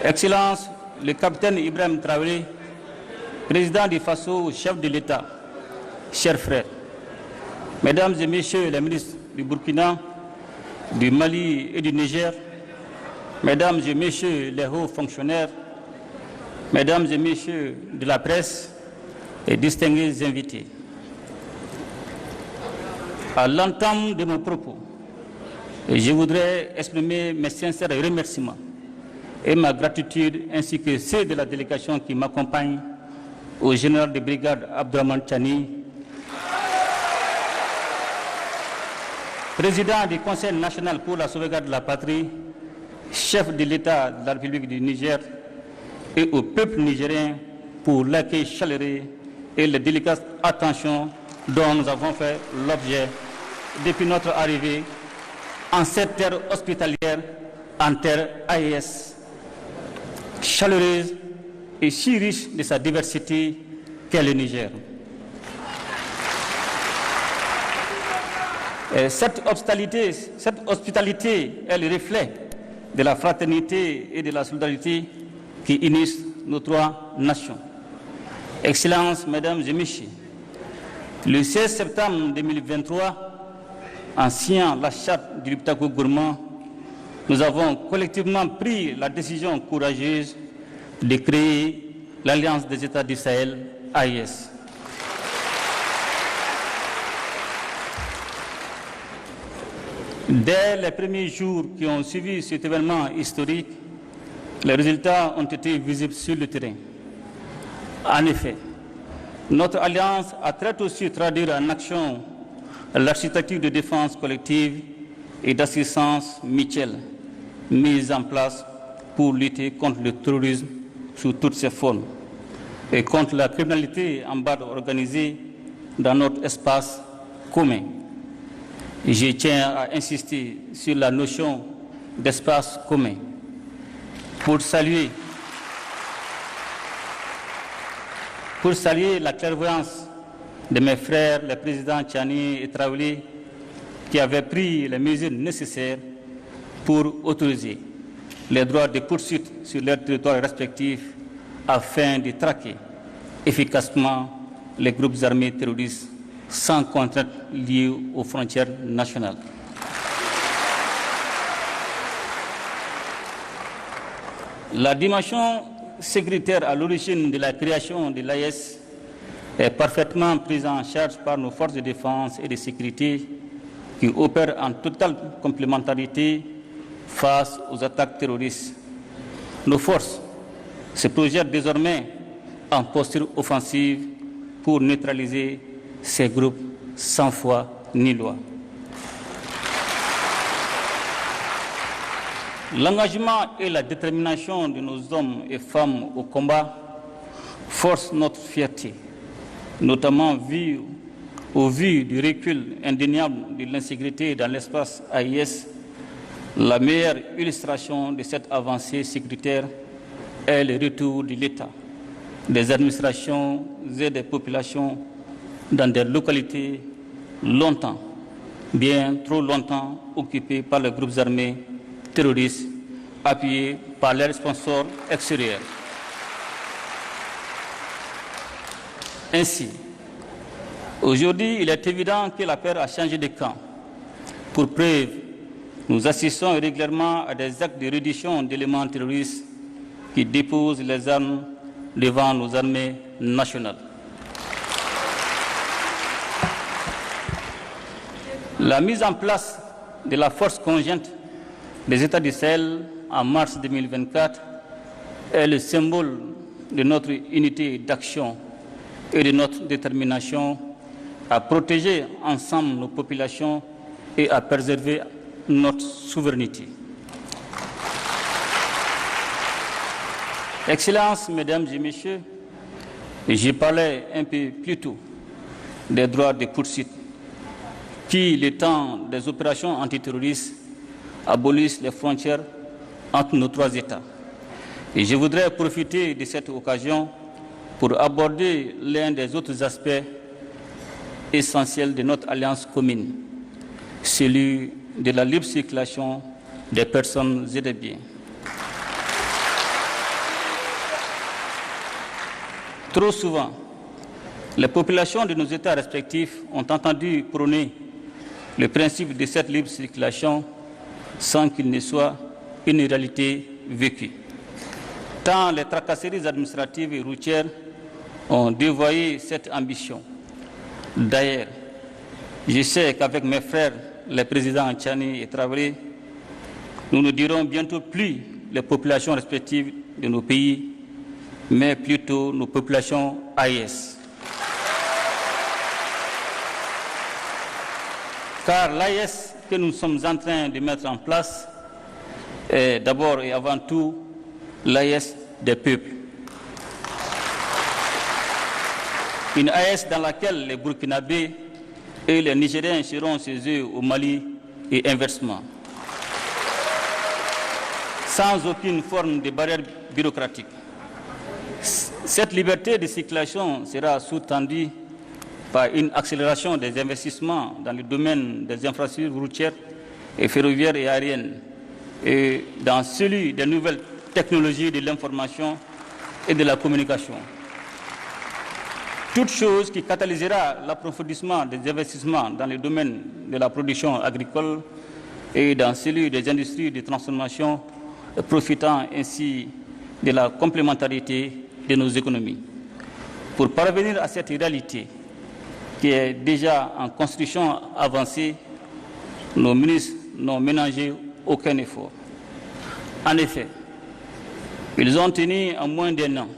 Excellence, le capitaine Ibrahim Traoré, président du FASO, chef de l'État, chers frères. Mesdames et messieurs les ministres du Burkina, du Mali et du Niger, mesdames et messieurs les hauts fonctionnaires, mesdames et messieurs de la presse et distingués invités. À l'entame de mon propos, je voudrais exprimer mes sincères remerciements et ma gratitude ainsi que ceux de la délégation qui m'accompagne au général de brigade Abdourahmane Tchani, président du Conseil national pour la sauvegarde de la patrie, chef de l'État de la République du Niger, et au peuple nigérien pour l'accueil chaleureux et la délicate attention dont nous avons fait l'objet depuis notre arrivée en cette terre hospitalière, en terre AES, chaleureuse et si riche de sa diversité qu'est le Niger. Et cette hospitalité est le reflet de la fraternité et de la solidarité qui unissent nos trois nations. Excellences, mesdames et messieurs, le 16 septembre 2023, en signant la charte du Liptako Gourmand, nous avons collectivement pris la décision courageuse de créer l'Alliance des États du Sahel, AES. Dès les premiers jours qui ont suivi cet événement historique, les résultats ont été visibles sur le terrain. En effet, notre alliance a très tôt su traduire en action l'architecture de défense collective et d'assistance mutuelle mise en place pour lutter contre le terrorisme sous toutes ses formes et contre la criminalité en bande organisée dans notre espace commun. Je tiens à insister sur la notion d'espace commun pour saluer la clairvoyance de mes frères, les présidents Tchani et Traoré, qui avaient pris les mesures nécessaires pour autoriser les droits de poursuite sur leurs territoires respectifs afin de traquer efficacement les groupes armés terroristes sans contrainte liée aux frontières nationales. La dimension sécuritaire à l'origine de la création de l'AES est parfaitement prise en charge par nos forces de défense et de sécurité qui opèrent en totale complémentarité face aux attaques terroristes. Nos forces se projettent désormais en posture offensive pour neutraliser ces groupes sans foi ni loi. L'engagement et la détermination de nos hommes et femmes au combat forcent notre fierté, notamment au vu du recul indéniable de l'insécurité dans l'espace AES. La meilleure illustration de cette avancée sécuritaire est le retour de l'État, des administrations et des populations dans des localités longtemps, bien trop longtemps occupées par les groupes armés terroristes appuyés par leurs sponsors extérieurs. Ainsi, aujourd'hui, il est évident que la paix a changé de camp. Pour preuve, nous assistons régulièrement à des actes de reddition d'éléments terroristes qui déposent les armes devant nos armées nationales. La mise en place de la force conjointe des États du Sahel en mars 2024 est le symbole de notre unité d'action et de notre détermination à protéger ensemble nos populations et à préserver notre souveraineté. Excellences, Mesdames et Messieurs, j'ai parlé un peu plus tôt des droits de poursuite qui, le temps des opérations antiterroristes, abolissent les frontières entre nos trois États. Et je voudrais profiter de cette occasion pour aborder l'un des autres aspects essentiels de notre alliance commune, celui de la libre circulation des personnes et des biens. Trop souvent, les populations de nos États respectifs ont entendu prôner le principe de cette libre circulation sans qu'il ne soit une réalité vécue. Tant les tracasseries administratives et routières ont dévoyé cette ambition. D'ailleurs, je sais qu'avec mes frères, les présidents Tchani et Traoré, nous ne dirons bientôt plus les populations respectives de nos pays, mais plutôt nos populations AES. Car l'AES que nous sommes en train de mettre en place est d'abord et avant tout l'AES des peuples. Une AES dans laquelle les Burkinabés et les Nigériens seront chez eux au Mali et inversement, sans aucune forme de barrière bureaucratique. Cette liberté de circulation sera sous-tendue par une accélération des investissements dans le domaine des infrastructures routières et ferroviaires et aériennes, et dans celui des nouvelles technologies de l'information et de la communication. Toute chose qui catalysera l'approfondissement des investissements dans le domaine de la production agricole et dans celui des industries de transformation, profitant ainsi de la complémentarité de nos économies. Pour parvenir à cette réalité qui est déjà en construction avancée, nos ministres n'ont ménagé aucun effort. En effet, ils ont tenu en moins d'un an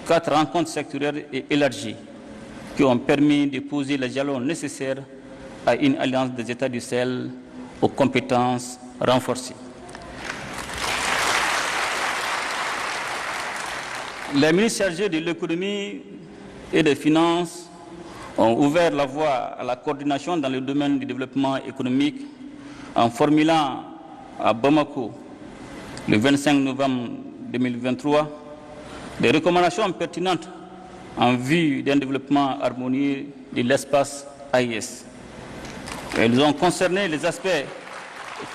4 rencontres sectorielles et élargies qui ont permis de poser les jalons nécessaires à une alliance des États du Sahel aux compétences renforcées. Les ministres chargés de l'économie et des finances ont ouvert la voie à la coordination dans le domaine du développement économique en formulant à Bamako, le 25 novembre 2023, des recommandations pertinentes en vue d'un développement harmonieux de l'espace AES. Elles ont concerné les aspects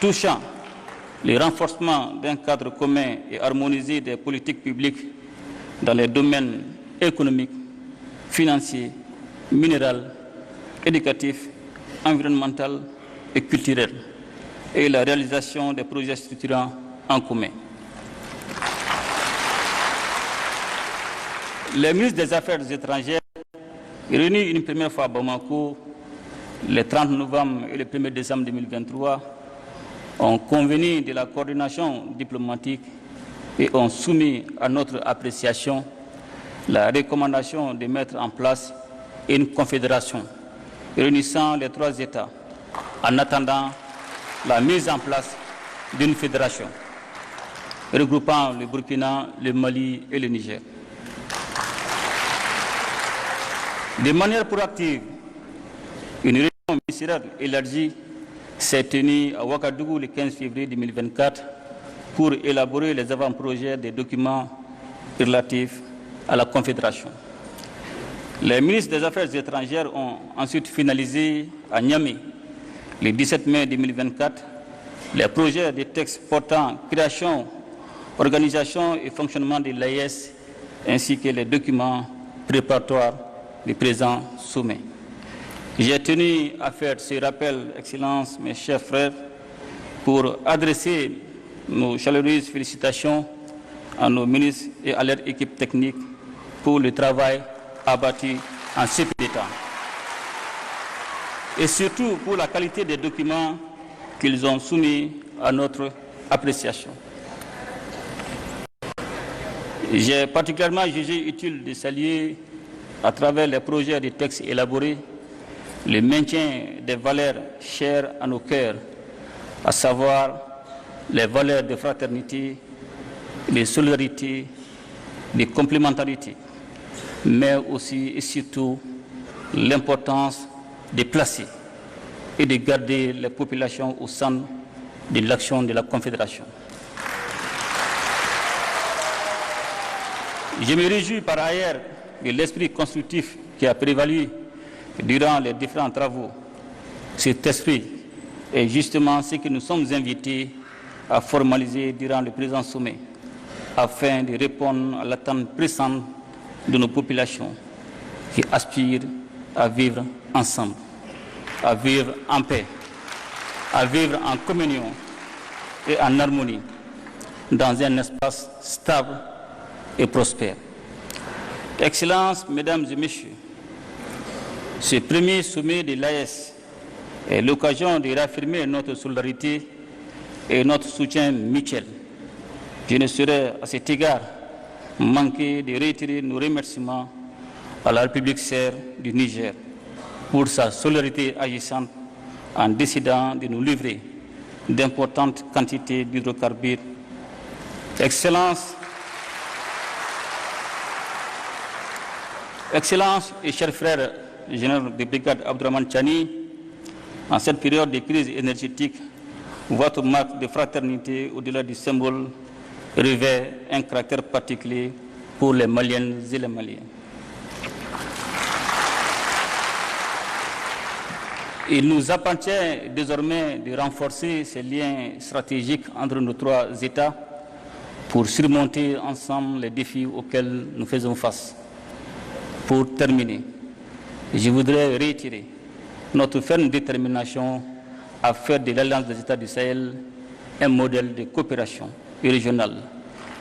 touchant le renforcement d'un cadre commun et harmonisé des politiques publiques dans les domaines économiques, financiers, minéral, éducatif, environnemental et culturel, et la réalisation des projets structurants en commun. Les ministres des Affaires étrangères, réunis une première fois à Bamako, le 30 novembre et le 1er décembre 2023, ont convenu de la coordination diplomatique et ont soumis à notre appréciation la recommandation de mettre en place une confédération réunissant les 3 États en attendant la mise en place d'une fédération regroupant le Burkina, le Mali et le Niger. De manière proactive, une réunion ministérielle élargie s'est tenue à Ouagadougou le 15 février 2024 pour élaborer les avant-projets des documents relatifs à la Confédération. Les ministres des Affaires étrangères ont ensuite finalisé à Niamey, le 17 mai 2024, les projets de textes portant création, organisation et fonctionnement de l'AES, ainsi que les documents préparatoires du présent sommet. J'ai tenu à faire ce rappel, Excellences, mes chers frères, pour adresser nos chaleureuses félicitations à nos ministres et à leur équipe technique pour le travail abattu en si peu de temps. Et surtout pour la qualité des documents qu'ils ont soumis à notre appréciation. J'ai particulièrement jugé utile de saluer, à travers les projets de textes élaborés, le maintien des valeurs chères à nos cœurs, à savoir les valeurs de fraternité, de solidarité, de complémentarité, mais aussi et surtout l'importance de placer et de garder les populations au centre de l'action de la Confédération. Je me réjouis par ailleurs de l'esprit constructif qui a prévalu durant les différents travaux. Cet esprit est justement ce que nous sommes invités à formaliser durant le présent sommet, afin de répondre à l'attente pressante de nos populations qui aspirent à vivre ensemble, à vivre en paix, à vivre en communion et en harmonie dans un espace stable et prospère. Excellences, Mesdames et Messieurs, ce premier sommet de l'AES est l'occasion de réaffirmer notre solidarité et notre soutien mutuel. Je ne saurais à cet égard manquer de réitérer nos remerciements à la République sœur du Niger pour sa solidarité agissante en décidant de nous livrer d'importantes quantités d'hydrocarbures. Excellences et chers frères généraux de brigade Abdourahmane Tchani, en cette période de crise énergétique, votre marque de fraternité au-delà du symbole revêt un caractère particulier pour les Maliennes et les Maliens. Il nous appartient désormais de renforcer ces liens stratégiques entre nos trois États pour surmonter ensemble les défis auxquels nous faisons face. Pour terminer, je voudrais réitérer notre ferme détermination à faire de l'Alliance des États du Sahel un modèle de coopération régionale,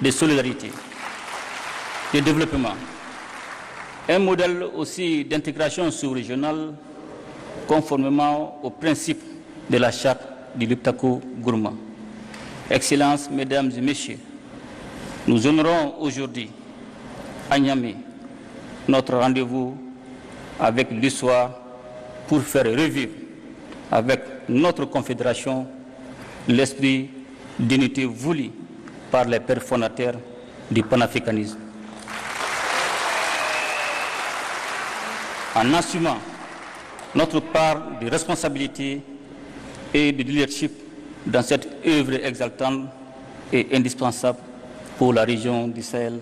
de solidarité, de développement, un modèle aussi d'intégration sous-régionale conformément aux principes de la charte du Liptako-Gourma. Excellences, Mesdames et Messieurs, nous honorons aujourd'hui à Niamey notre rendez-vous avec l'histoire pour faire revivre avec notre confédération l'esprit d'unité voulu par les pères fondateurs du panafricanisme. En assumant notre part de responsabilité et de leadership dans cette œuvre exaltante et indispensable pour la région du Sahel,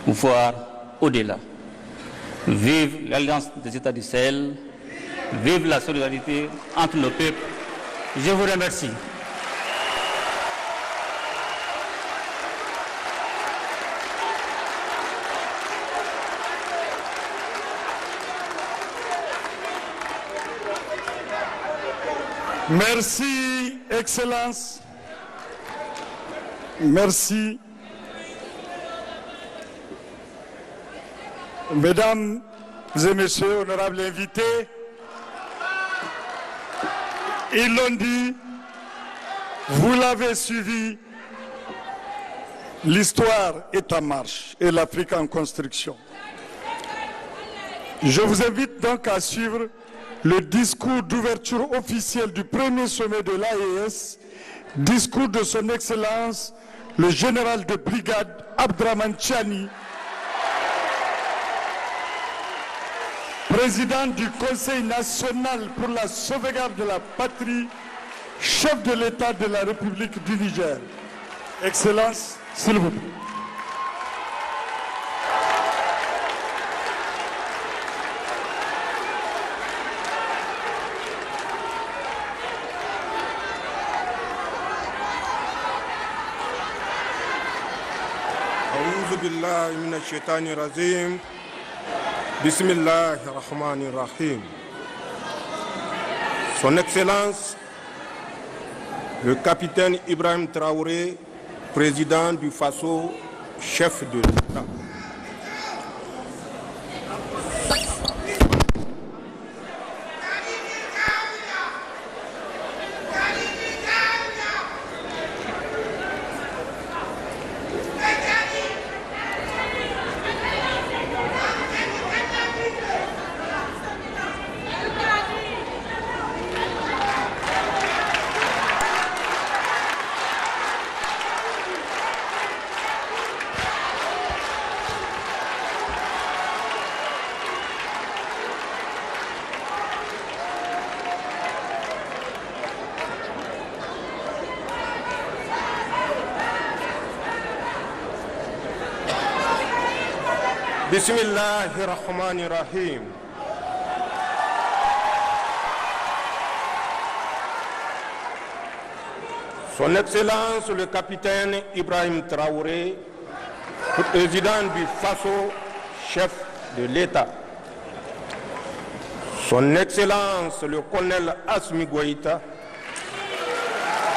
voire au-delà. Vive l'Alliance des États du Sahel, vive la solidarité entre nos peuples. Je vous remercie. Merci, Excellence. Merci. Mesdames et Messieurs, honorables invités, ils l'ont dit, vous l'avez suivi, l'histoire est en marche et l'Afrique en construction. Je vous invite donc à suivre le discours d'ouverture officiel du premier sommet de l'AES, discours de son Excellence, le général de brigade Abdourahmane Tchani, président du Conseil national pour la sauvegarde de la patrie, chef de l'État de la République du Niger. Excellence, s'il vous plaît. Bismillahirrahmanirrahim. Son Excellence, le capitaine Ibrahim Traoré, président du Faso, chef de l'État. Bismillahirrahmanirrahim. Son Excellence le capitaine Ibrahim Traoré, président du Faso, chef de l'État. Son Excellence le colonel Assimi Goïta,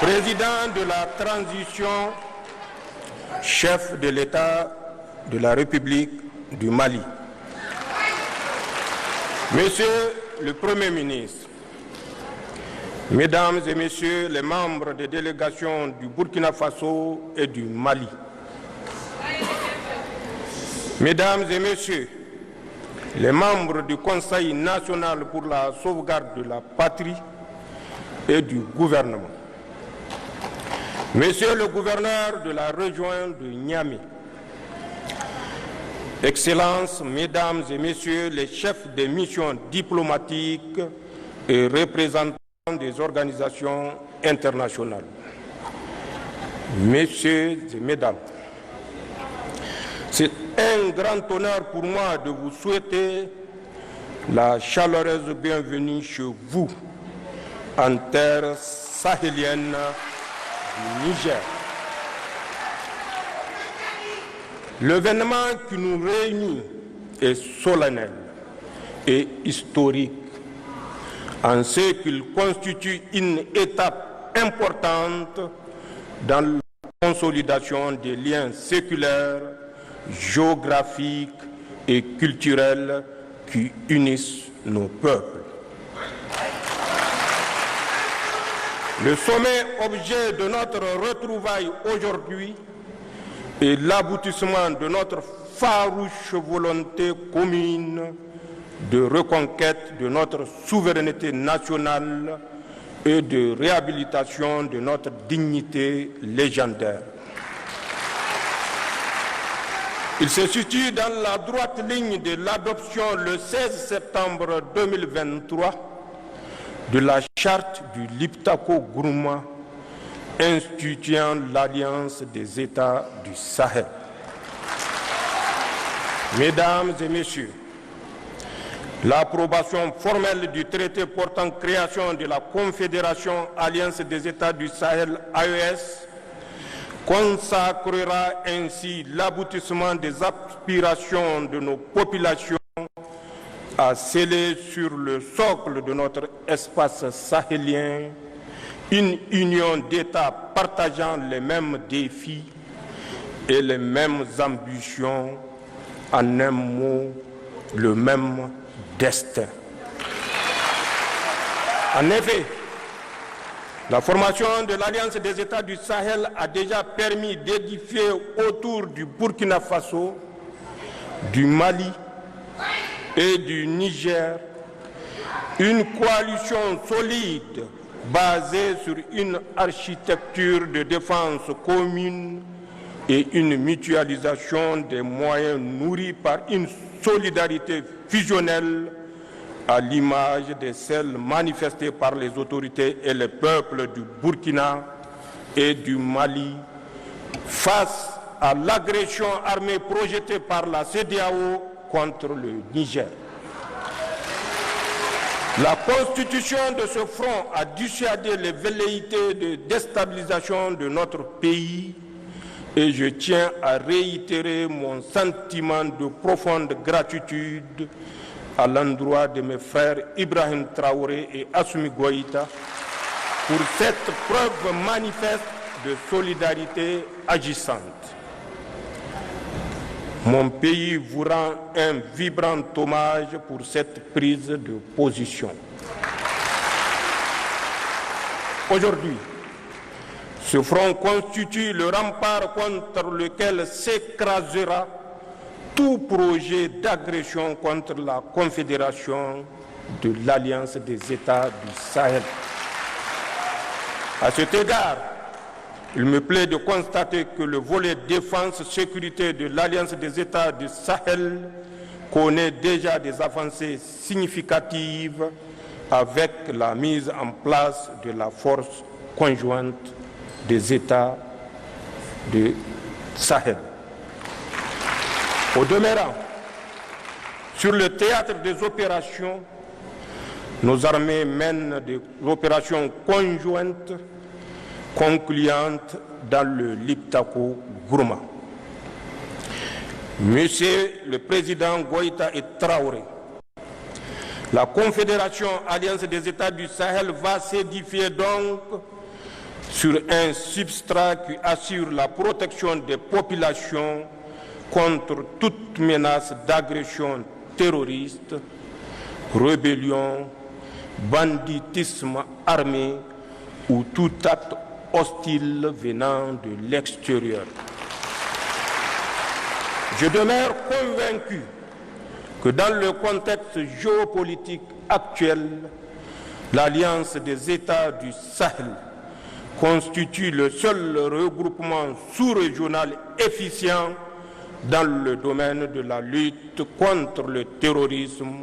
président de la transition, chef de l'État de la République du Mali. Monsieur le Premier ministre, Mesdames et Messieurs les membres des délégations du Burkina Faso et du Mali, Mesdames et Messieurs les membres du Conseil national pour la sauvegarde de la patrie et du gouvernement, Monsieur le gouverneur de la région de Niamey, Excellences, Mesdames et Messieurs les chefs des missions diplomatiques et représentants des organisations internationales, Messieurs et Mesdames, c'est un grand honneur pour moi de vous souhaiter la chaleureuse bienvenue chez vous, en terre sahélienne du Niger. L'événement qui nous réunit est solennel et historique, en ce qu'il constitue une étape importante dans la consolidation des liens séculaires, géographiques et culturels qui unissent nos peuples. Le sommet objet de notre retrouvaille aujourd'hui est l'aboutissement de notre farouche volonté commune de reconquête de notre souveraineté nationale et de réhabilitation de notre dignité légendaire. Il se situe dans la droite ligne de l'adoption le 16 septembre 2023 de la charte du Liptako-Gourma instituant l'Alliance des États du Sahel. Mesdames et Messieurs, l'approbation formelle du traité portant création de la Confédération Alliance des États du Sahel AES consacrera ainsi l'aboutissement des aspirations de nos populations à sceller sur le socle de notre espace sahélien une union d'États partageant les mêmes défis et les mêmes ambitions, en un mot, le même destin. En effet, la formation de l'Alliance des États du Sahel a déjà permis d'édifier autour du Burkina Faso, du Mali et du Niger une coalition solide basée sur une architecture de défense commune et une mutualisation des moyens nourris par une solidarité fusionnelle à l'image de celles manifestées par les autorités et les peuples du Burkina et du Mali face à l'agression armée projetée par la CEDEAO contre le Niger. La constitution de ce front a dissuadé les velléités de déstabilisation de notre pays et je tiens à réitérer mon sentiment de profonde gratitude à l'endroit de mes frères Ibrahim Traoré et Assimi Goïta pour cette preuve manifeste de solidarité agissante. Mon pays vous rend un vibrant hommage pour cette prise de position. Aujourd'hui, ce front constitue le rempart contre lequel s'écrasera tout projet d'agression contre la Confédération de l'Alliance des États du Sahel. À cet égard, il me plaît de constater que le volet défense-sécurité de l'Alliance des États du Sahel connaît déjà des avancées significatives avec la mise en place de la force conjointe des États du Sahel. Au demeurant, Sur le théâtre des opérations, nos armées mènent des opérations conjointes concluantes dans le Liptako-Gourma. Monsieur le Président Goïta et Traoré, la Confédération Alliance des États du Sahel va s'édifier donc sur un substrat qui assure la protection des populations contre toute menace d'agression terroriste, rébellion, banditisme armé ou tout acte hostile venant de l'extérieur. Je demeure convaincu que dans le contexte géopolitique actuel, l'Alliance des États du Sahel constitue le seul regroupement sous-régional efficient dans le domaine de la lutte contre le terrorisme,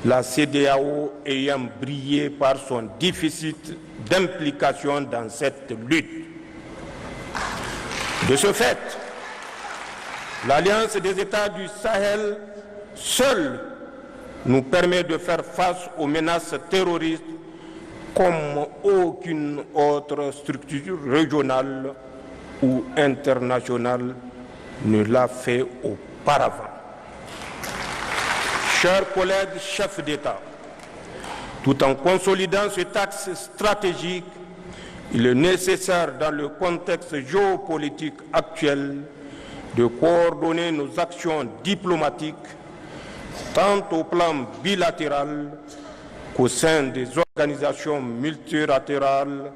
la CEDEAO ayant brillé par son déficit d'implication dans cette lutte. De ce fait, l'Alliance des États du Sahel seule nous permet de faire face aux menaces terroristes comme aucune autre structure régionale ou internationale ne l'a fait auparavant. Chers collègues chefs d'État, tout en consolidant cet axe stratégique, il est nécessaire dans le contexte géopolitique actuel de coordonner nos actions diplomatiques tant au plan bilatéral qu'au sein des organisations multilatérales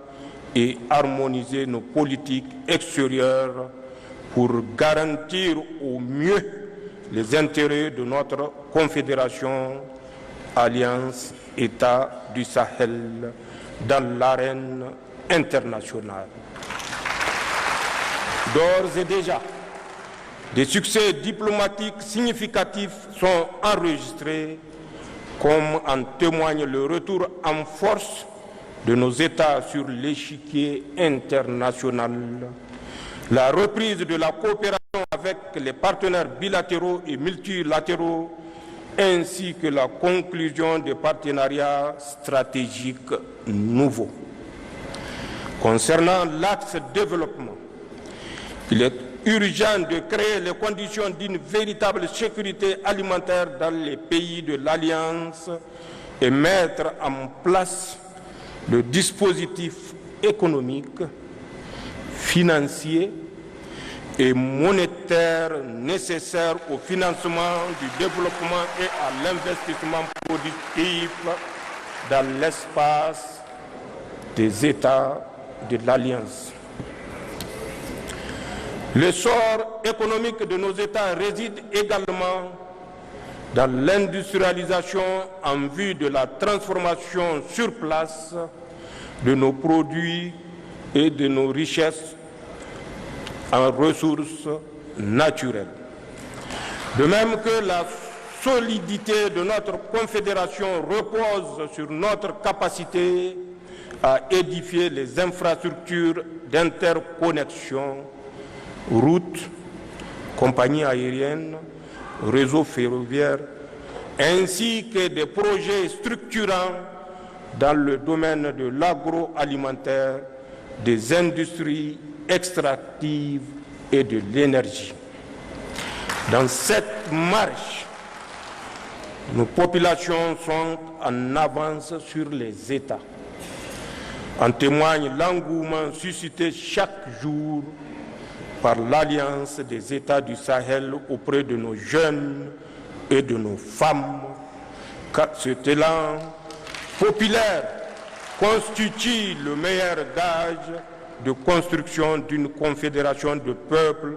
et harmoniser nos politiques extérieures pour garantir au mieux les intérêts de notre Confédération Alliance États du Sahel dans l'arène internationale. D'ores et déjà, des succès diplomatiques significatifs sont enregistrés, comme en témoigne le retour en force de nos États sur l'échiquier international, la reprise de la coopération avec les partenaires bilatéraux et multilatéraux, ainsi que la conclusion des partenariats stratégiques nouveaux. Concernant l'axe développement, il est urgent de créer les conditions d'une véritable sécurité alimentaire dans les pays de l'Alliance et mettre en place le dispositif économique, financier et monétaire nécessaire au financement du développement et à l'investissement productif dans l'espace des États de l'Alliance. Le sort économique de nos États réside également dans l'industrialisation en vue de la transformation sur place de nos produits et de nos richesses en ressources naturelles. De même que la solidité de notre confédération repose sur notre capacité à édifier les infrastructures d'interconnexion, routes, compagnies aériennes, réseaux ferroviaires, ainsi que des projets structurants dans le domaine de l'agroalimentaire, des industries extractives et de l'énergie. Dans cette marche, nos populations sont en avance sur les États. En témoigne l'engouement suscité chaque jour par l'Alliance des États du Sahel auprès de nos jeunes et de nos femmes, car cet élan populaire constitue le meilleur gage de construction d'une confédération de peuples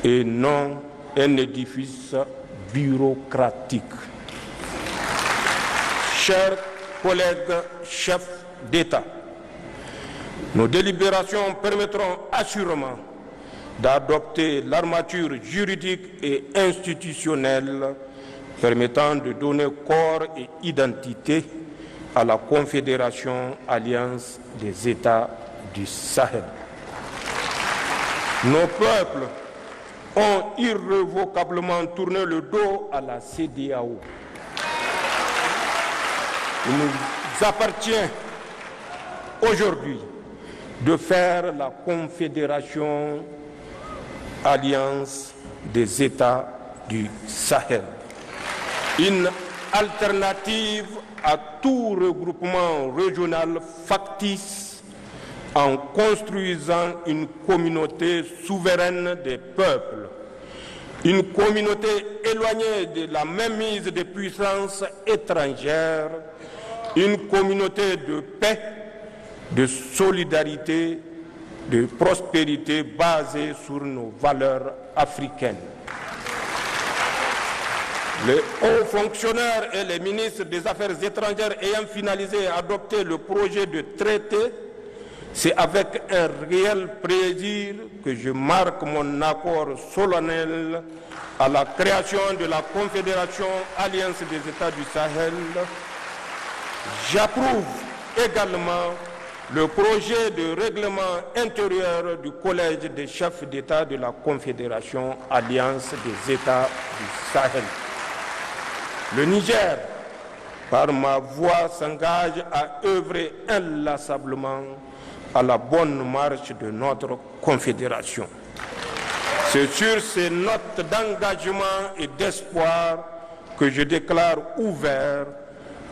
et non un édifice bureaucratique. Chers collègues chefs d'État, nos délibérations permettront assurément d'adopter l'armature juridique et institutionnelle permettant de donner corps et identité à la Confédération Alliance des États du Sahel. Nos peuples ont irrévocablement tourné le dos à la CEDEAO. Il nous appartient aujourd'hui de faire la Confédération Alliance des États du Sahel, une alternative à tout regroupement régional factice en construisant une communauté souveraine des peuples, une communauté éloignée de la mainmise des puissances étrangères, une communauté de paix, de solidarité, de prospérité basée sur nos valeurs africaines. Les hauts fonctionnaires et les ministres des Affaires étrangères ayant finalisé et adopté le projet de traité, c'est avec un réel plaisir que je marque mon accord solennel à la création de la Confédération Alliance des États du Sahel. J'approuve également le projet de règlement intérieur du Collège des chefs d'État de la Confédération Alliance des États du Sahel. Le Niger, par ma voix, s'engage à œuvrer inlassablement à la bonne marche de notre confédération. C'est sur ces notes d'engagement et d'espoir que je déclare ouvert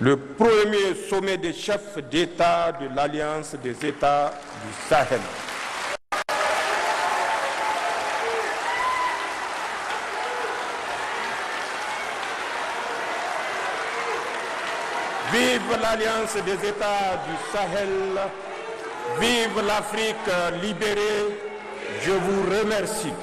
le premier sommet des chefs d'État de l'Alliance des États du Sahel. Vive l'Alliance des États du Sahel, vive l'Afrique libérée, je vous remercie.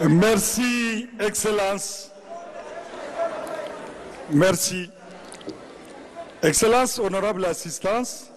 Merci, Excellence. Merci. Excellence, honorable assistance.